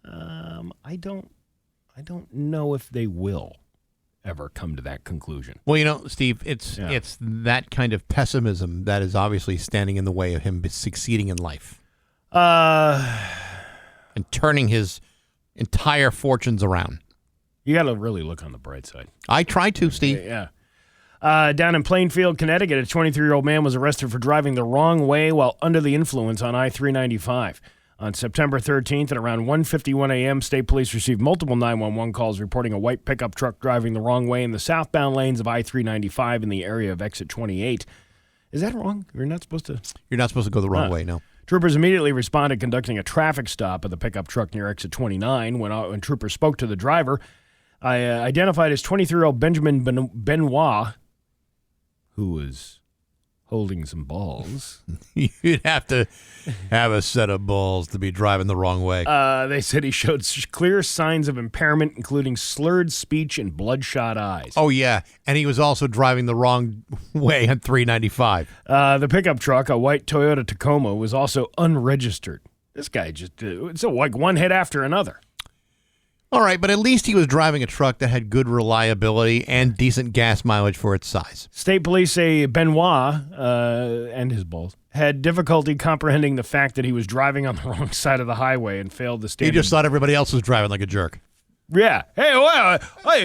S3: I don't know if they will ever come to that conclusion.
S2: Well, you know, Steve, it's that kind of pessimism that is obviously standing in the way of him succeeding in life. And turning his entire fortunes around.
S3: You got to really look on the bright side.
S2: I try to, Steve.
S3: Yeah. Down in Plainfield, Connecticut, a 23-year-old man was arrested for driving the wrong way while under the influence on I-395. On September 13th at around 1:51 a.m., state police received multiple 911 calls reporting a white pickup truck driving the wrong way in the southbound lanes of I-395 in the area of exit 28. Is that wrong? You're not supposed to
S2: go the wrong way, no.
S3: Troopers immediately responded, conducting a traffic stop of the pickup truck near exit 29. When troopers spoke to the driver, I identified as 23-year-old Benjamin Benoit, who was holding some balls.
S2: You'd have to have a set of balls to be driving the wrong way.
S3: They said he showed clear signs of impairment, including slurred speech and bloodshot eyes.
S2: Oh, yeah. And he was also driving the wrong way on 395.
S3: The pickup truck, a white Toyota Tacoma, was also unregistered. This guy it's like one hit after another.
S2: All right, but at least he was driving a truck that had good reliability and decent gas mileage for its size.
S3: State police say Benoit and his balls had difficulty comprehending the fact that he was driving on the wrong side of the highway and failed to stand.
S2: He just thought everybody else was driving like a jerk.
S3: Yeah. Hey,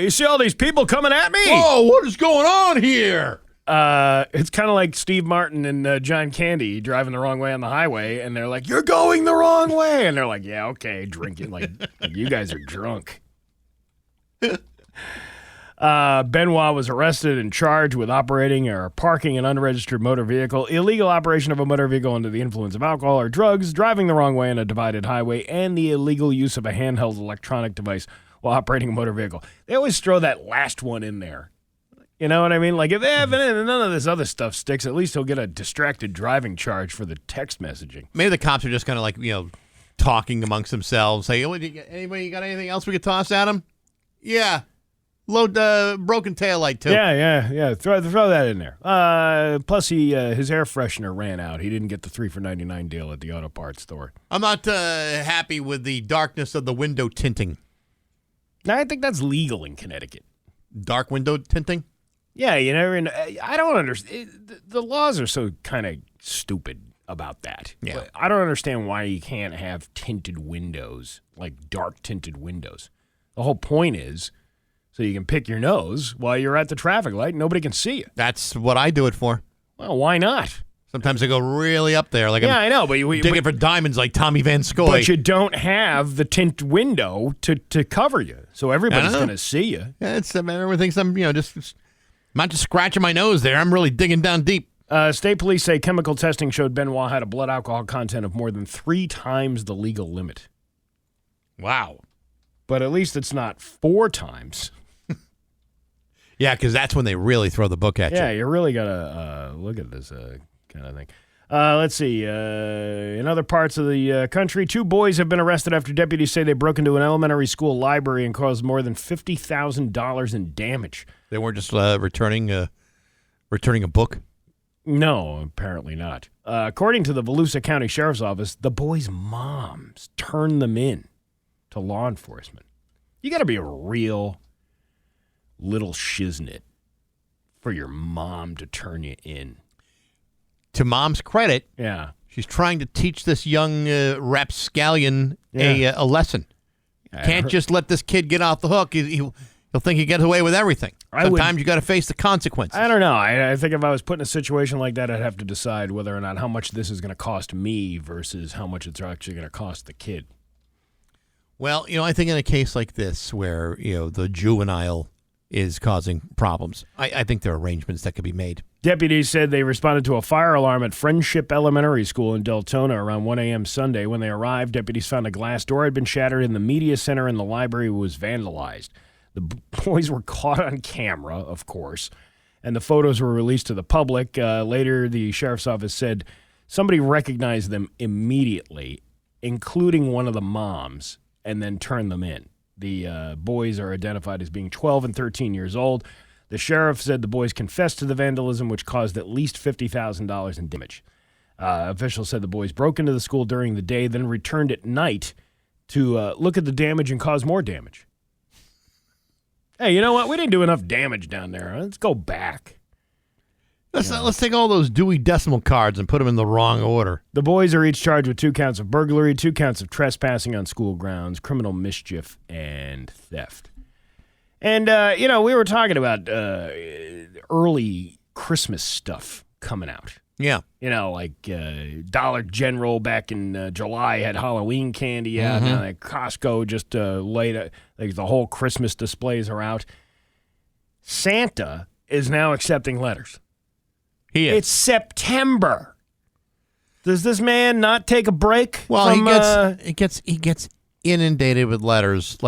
S3: you see all these people coming at me?
S2: Whoa, what is going on here?
S3: It's kind of like Steve Martin and John Candy driving the wrong way on the highway, and they're like, "You're going the wrong way," and they're like, "Yeah, okay," drinking like you guys are drunk. Benoit was arrested and charged with operating or parking an unregistered motor vehicle, illegal operation of a motor vehicle under the influence of alcohol or drugs, driving the wrong way on a divided highway, and the illegal use of a handheld electronic device while operating a motor vehicle. They always throw that last one in there. You know what I mean? Like, if they have none of this other stuff sticks, at least he'll get a distracted driving charge for the text messaging.
S2: Maybe the cops are just kind of like, talking amongst themselves. Say, anybody got anything else we could toss at him? Yeah. Load broken taillight, too.
S3: Yeah. Throw that in there. Plus, his air freshener ran out. He didn't get the 3 for $99 deal at the auto parts store.
S2: I'm not happy with the darkness of the window tinting.
S3: Now, I think that's legal in Connecticut.
S2: Dark window tinting?
S3: Yeah, I don't understand. The laws are so kind of stupid about that.
S2: Yeah.
S3: I don't understand why you can't have tinted windows, like dark tinted windows. The whole point is so you can pick your nose while you're at the traffic light and nobody can see you.
S2: That's what I do it for.
S3: Well, why not?
S2: Sometimes I go really up there. Like
S3: I know, but
S2: digging for diamonds like Tommy Van Scoy.
S3: But you don't have the tint window to cover you, so everybody's going to see you.
S2: Yeah, everyone thinks I'm, just... I'm not just scratching my nose there. I'm really digging down deep.
S3: State police say chemical testing showed Benoit had a blood alcohol content of more than 3 times the legal limit.
S2: Wow.
S3: But at least it's not 4 times.
S2: Yeah, because that's when they really throw the book at you.
S3: Yeah, you really got to look at this kind of thing. Let's see. In other parts of the country, 2 boys have been arrested after deputies say they broke into an elementary school library and caused more than $50,000 in damage.
S2: They weren't just returning a book?
S3: No, apparently not. According to the Volusia County Sheriff's Office, the boys' moms turned them in to law enforcement. You got to be a real little shiznit for your mom to turn you in.
S2: To Mom's credit,
S3: Yeah.
S2: she's trying to teach this young rapscallion a lesson. Can't just let this kid get off the hook. He'll think he gets away with everything. Sometimes you got to face the consequences.
S3: I don't know. I think if I was put in a situation like that, I'd have to decide whether or not how much this is going to cost me versus how much it's actually going to cost the kid.
S2: Well, I think in a case like this where, the juvenile is causing problems, I think there are arrangements that could be made.
S3: Deputies said they responded to a fire alarm at Friendship Elementary School in Deltona around 1 a.m. Sunday. When they arrived, deputies found a glass door had been shattered and the media center in the library was vandalized. The boys were caught on camera, of course, and the photos were released to the public. Later, the sheriff's office said somebody recognized them immediately, including one of the moms, and then turned them in. The boys are identified as being 12 and 13 years old. The sheriff said the boys confessed to the vandalism, which caused at least $50,000 in damage. Officials said the boys broke into the school during the day, then returned at night to look at the damage and cause more damage. Hey, you know what? We didn't do enough damage down there. Let's go back.
S2: Let's take all those Dewey Decimal cards and put them in the wrong order.
S3: The boys are each charged with 2 counts of burglary, 2 counts of trespassing on school grounds, criminal mischief, and theft. And, we were talking about early Christmas stuff coming out.
S2: Yeah.
S3: Like Dollar General back in July had Halloween candy out. Now like Costco just laid the whole Christmas displays are out. Santa is now accepting letters.
S2: He is.
S3: It's September. Does this man not take a break?
S2: Well,
S3: from,
S2: he gets inundated with letters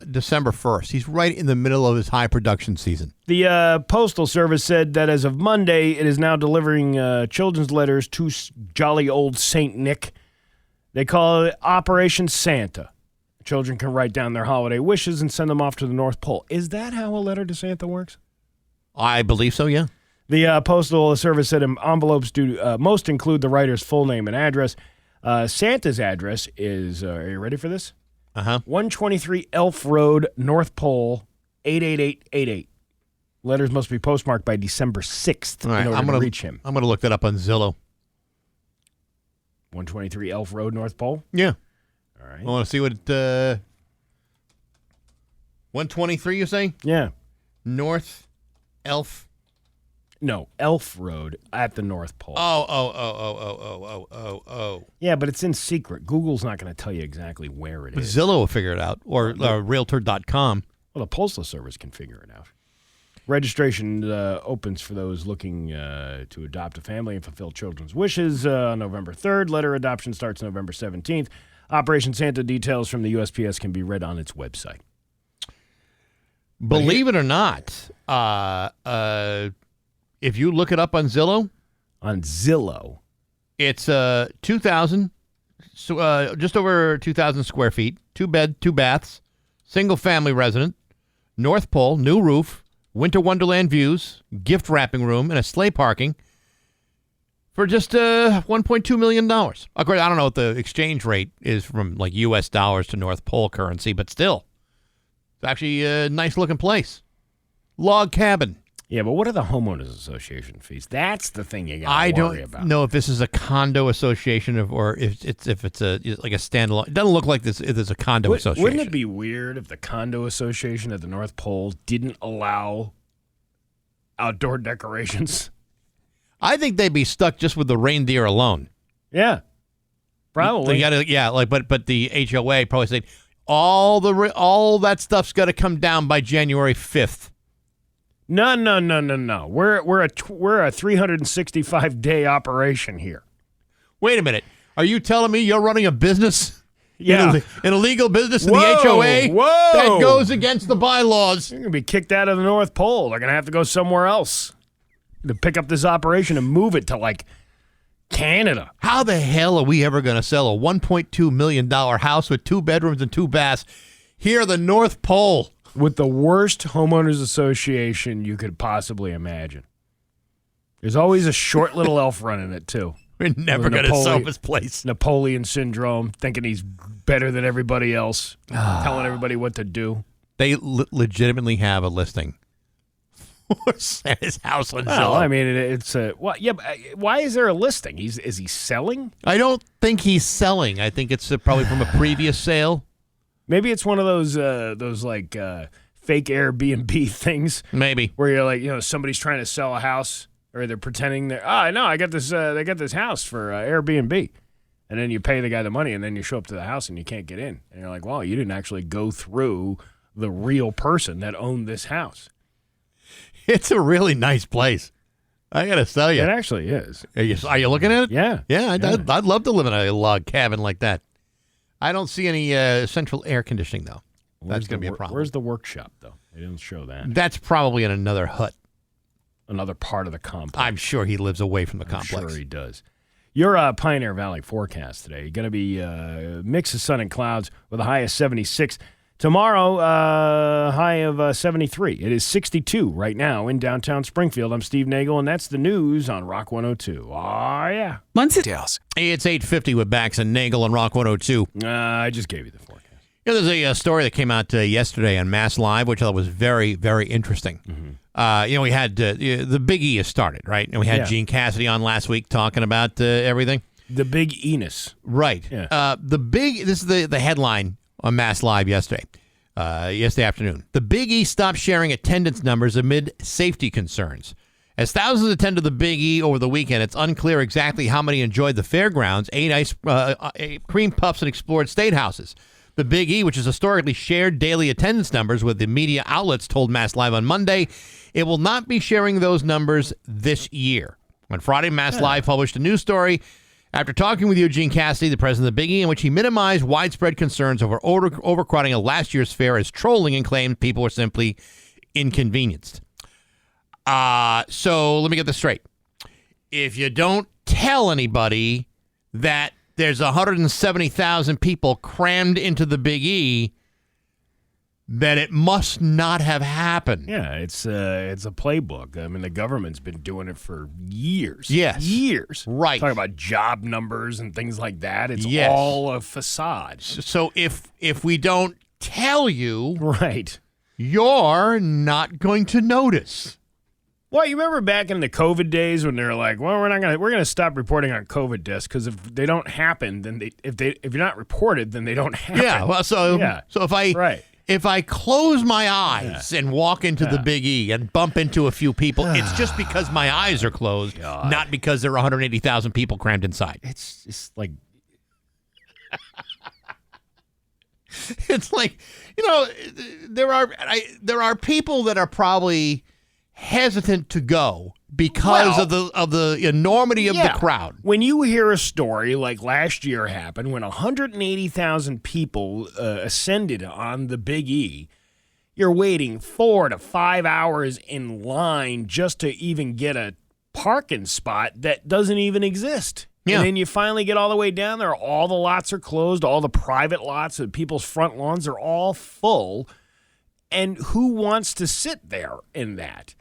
S2: December 1st. He's right in the middle of his high production season.
S3: The Postal Service said that as of Monday, it is now delivering children's letters to jolly old Saint Nick. They call it Operation Santa. Children can write down their holiday wishes and send them off to the North Pole. Is that how a letter to Santa works?
S2: I believe so, yeah.
S3: The Postal Service said envelopes do most include the writer's full name and address. Santa's address is, are you ready for this? 123 Elf Road, North Pole, 88888. Letters must be postmarked by December 6th in order to reach him.
S2: I'm going to look that up on Zillow.
S3: 123 Elf Road, North Pole?
S2: Yeah.
S3: All right.
S2: I want to see what 123 you say?
S3: Yeah.
S2: North Elf.
S3: No, Elf Road at the North Pole.
S2: Oh.
S3: Yeah, but it's in secret. Google's not going to tell you exactly where it is.
S2: Zillow will figure it out, or Realtor.com.
S3: Well, the Postal Service can figure it out. Registration opens for those looking to adopt a family and fulfill children's wishes on November 3rd. Letter adoption starts November 17th. Operation Santa details from the USPS can be read on its website.
S2: Believe it or not, if you look it up on Zillow, it's 2,000, just over 2,000 square feet, 2 bed, 2 baths, single family resident, North Pole, new roof, winter wonderland views, gift wrapping room, and a sleigh parking for just $1.2 million. Of course, I don't know what the exchange rate is from like U.S. dollars to North Pole currency, but still, it's actually a nice looking place. Log cabin.
S3: Yeah, but what are the homeowners association fees? That's the thing you got to worry about.
S2: I don't know if this is a condo association or if it's like a standalone. It doesn't look like this. It is a condo association.
S3: Wouldn't it be weird if the condo association at the North Pole didn't allow outdoor decorations?
S2: I think they'd be stuck just with the reindeer alone.
S3: Yeah, probably.
S2: But the HOA probably said all that stuff's got to come down by January 5th.
S3: No. We're a 365-day operation here.
S2: Wait a minute. Are you telling me you're running a business?
S3: Yeah.
S2: An illegal business in the HOA?
S3: Whoa.
S2: That goes against the bylaws.
S3: You're going to be kicked out of the North Pole. They're going to have to go somewhere else to pick up this operation and move it to, like, Canada.
S2: How the hell are we ever going to sell a $1.2 million house with 2 bedrooms and 2 baths here at the North Pole?
S3: With the worst homeowners association you could possibly imagine. There's always a short little elf running it, too.
S2: We're never going to sell this place.
S3: Napoleon syndrome, thinking he's better than everybody else, telling everybody what to do.
S2: They legitimately have a listing his house on Zillow.
S3: Well, I mean, it's why is there a listing? Is he selling?
S2: I don't think he's selling. I think it's probably from a previous sale.
S3: Maybe it's one of those fake Airbnb things.
S2: Maybe
S3: where you're like, somebody's trying to sell a house, or they're pretending that I got this. They got this house for Airbnb, and then you pay the guy the money, and then you show up to the house and you can't get in, and you're like, well, you didn't actually go through the real person that owned this house.
S2: It's a really nice place. I gotta tell you,
S3: it actually is.
S2: Are you looking at it?
S3: Yeah.
S2: I'd love to live in a log cabin like that. I don't see any central air conditioning though. That's gonna be a problem.
S3: Where's the workshop though? They didn't show that.
S2: That's probably in another hut,
S3: another part of the complex.
S2: I'm sure he lives away from the complex.
S3: I'm sure he does. Your Pioneer Valley forecast today going to be a mix of sun and clouds with a high of 76. Tomorrow, high of 73. It is 62 right now in downtown Springfield. I'm Steve Nagle, and that's the news on Rock 102. Oh, yeah.
S6: Details.
S2: Hey, it's 8:50 with Bax and Nagle on Rock 102.
S3: I just gave you the forecast.
S2: There's a story that came out yesterday on Mass Live, which I thought was very, very interesting. Mm-hmm. We had the Big E has started, right? And we had Gene Cassidy on last week talking about everything.
S3: The Big Enos.
S2: Right.
S3: Yeah.
S2: This is the headline on Mass Live yesterday afternoon. The Big E stopped sharing attendance numbers amid safety concerns. As thousands attended the Big E over the weekend, it's unclear exactly how many enjoyed the fairgrounds, ate cream puffs, and explored state houses. The Big E, which has historically shared daily attendance numbers with the media outlets, told Mass Live on Monday it will not be sharing those numbers this year. On Friday, Mass Live published a news story after talking with Eugene Cassidy, the president of the Big E, in which he minimized widespread concerns over overcrowding at last year's fair as trolling and claimed people were simply inconvenienced. So let me get this straight. If you don't tell anybody that there's 170,000 people crammed into the Big E, then it must not have happened.
S3: Yeah, it's a playbook. I mean, the government's been doing it for years.
S2: Yes.
S3: Years.
S2: Right.
S3: Talking about job numbers and things like that. It's all a facade.
S2: So if we don't tell you,
S3: right,
S2: you're not going to notice.
S3: Well, you remember back in the COVID days when they're like, "Well, we're gonna stop reporting on COVID deaths because if they don't happen, then if you're not reported, then they don't happen."
S2: Yeah. Well, so if I close my eyes and walk into the Big E and bump into a few people, it's just because my eyes are closed, not because there are 180,000 people crammed inside.
S3: It's like
S2: it's like there are people that are probably hesitant to go because of the enormity of the crowd.
S3: When you hear a story like last year happened when 180,000 people ascended on the Big E, you're waiting 4 to 5 hours in line just to even get a parking spot that doesn't even exist. Yeah. And then you finally get all the way down there, all the lots are closed, all the private lots and people's front lawns are all full. And who wants to sit there in that?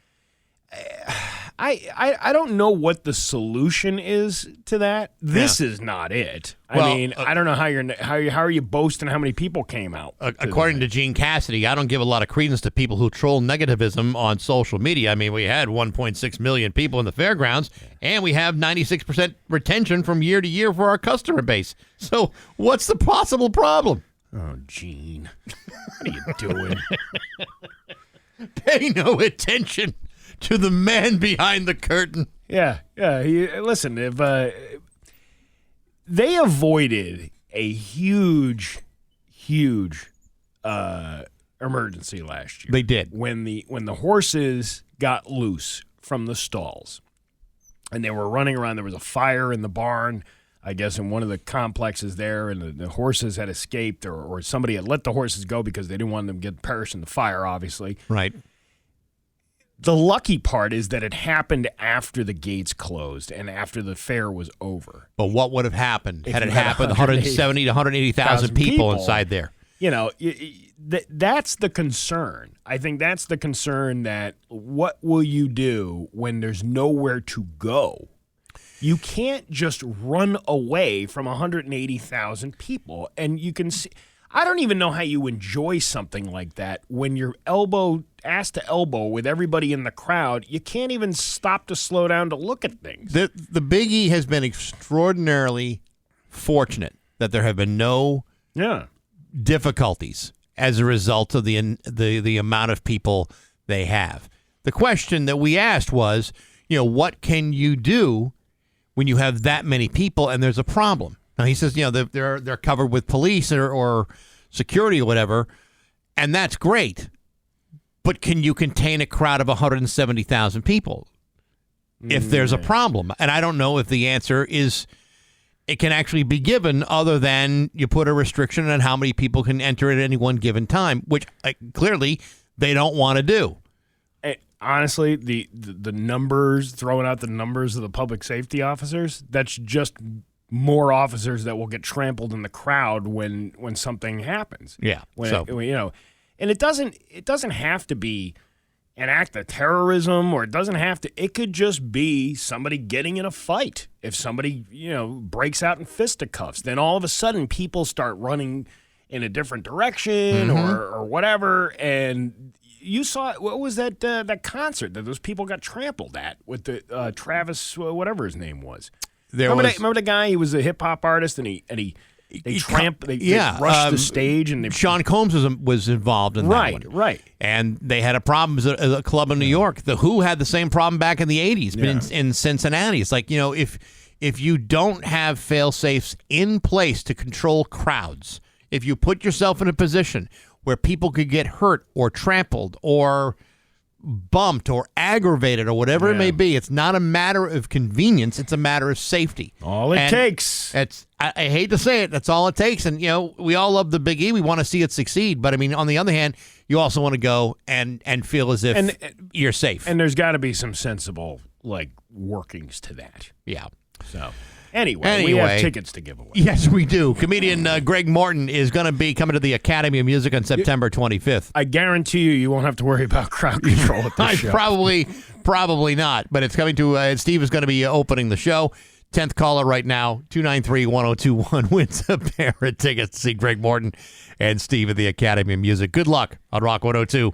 S3: I don't know what the solution is to that. This is not it. I mean, I don't know how are you boasting how many people came out.
S2: According to Gene Cassidy, I don't give a lot of credence to people who troll negativism on social media. I mean, we had 1.6 million people in the fairgrounds, and we have 96% retention from year to year for our customer base. So what's the possible problem?
S3: Oh, Gene, what are you doing?
S2: Pay no attention to the man behind the curtain.
S3: Yeah. Listen, if they avoided a huge emergency last year.
S2: They did.
S3: When the horses got loose from the stalls, and they were running around. There was a fire in the barn, I guess, in one of the complexes there, and the horses had escaped, or somebody had let the horses go because they didn't want them to get perish in the fire, obviously.
S2: Right.
S3: The lucky part is that it happened after the gates closed and after the fair was over.
S2: But what would have happened had it happened? 170 to 180,000 people inside there.
S3: That's the concern. I think that's the concern, that what will you do when there's nowhere to go? You can't just run away from 180,000 people. And you can see, I don't even know how you enjoy something like that when you're ass to elbow with everybody in the crowd. You can't even stop to slow down to look at things.
S2: The Big E has been extraordinarily fortunate that there have been no difficulties as a result of the amount of people they have. The question that we asked was, what can you do when you have that many people and there's a problem? Now, he says, they're covered with police or security or whatever, and that's great. But can you contain a crowd of 170,000 people if there's a problem? And I don't know if the answer is it can actually be given other than you put a restriction on how many people can enter at any one given time, which clearly they don't want to do.
S3: Honestly, the numbers, throwing out the numbers of the public safety officers, that's just more officers that will get trampled in the crowd when something happens.
S2: Yeah.
S3: And it doesn't have to be an act of terrorism, or it could just be somebody getting in a fight. If somebody, breaks out in fisticuffs, then all of a sudden people start running in a different direction or whatever. And you saw, what was that concert that those people got trampled at with the Travis, whatever his name was? Remember the guy? He was a hip hop artist, and they rushed the stage, and
S2: Sean Combs was involved in that one.
S3: Right.
S2: And they had a problem at a club in New York. The Who had the same problem back in the 80s in Cincinnati. It's like, if you don't have fail-safes in place to control crowds, if you put yourself in a position where people could get hurt or trampled or bumped or aggravated or whatever it may be, it's not a matter of convenience, it's a matter of safety.
S3: All it takes.
S2: I hate to say it, that's all it takes. And we all love the Big E, we want to see it succeed, but I mean, on the other hand, you also want to go and feel as if you're safe.
S3: And there's got to be some sensible workings to that.
S2: Yeah.
S3: So Anyway, we have tickets to give away.
S2: Yes, we do. Comedian Greg Morton is going to be coming to the Academy of Music on September 25th.
S3: I guarantee you won't have to worry about crowd control at this show.
S2: Probably not, but it's coming to, Steve is going to be opening the show. 10th caller right now, 293-1021, wins a pair of tickets to see Greg Morton and Steve at the Academy of Music. Good luck on Rock 102.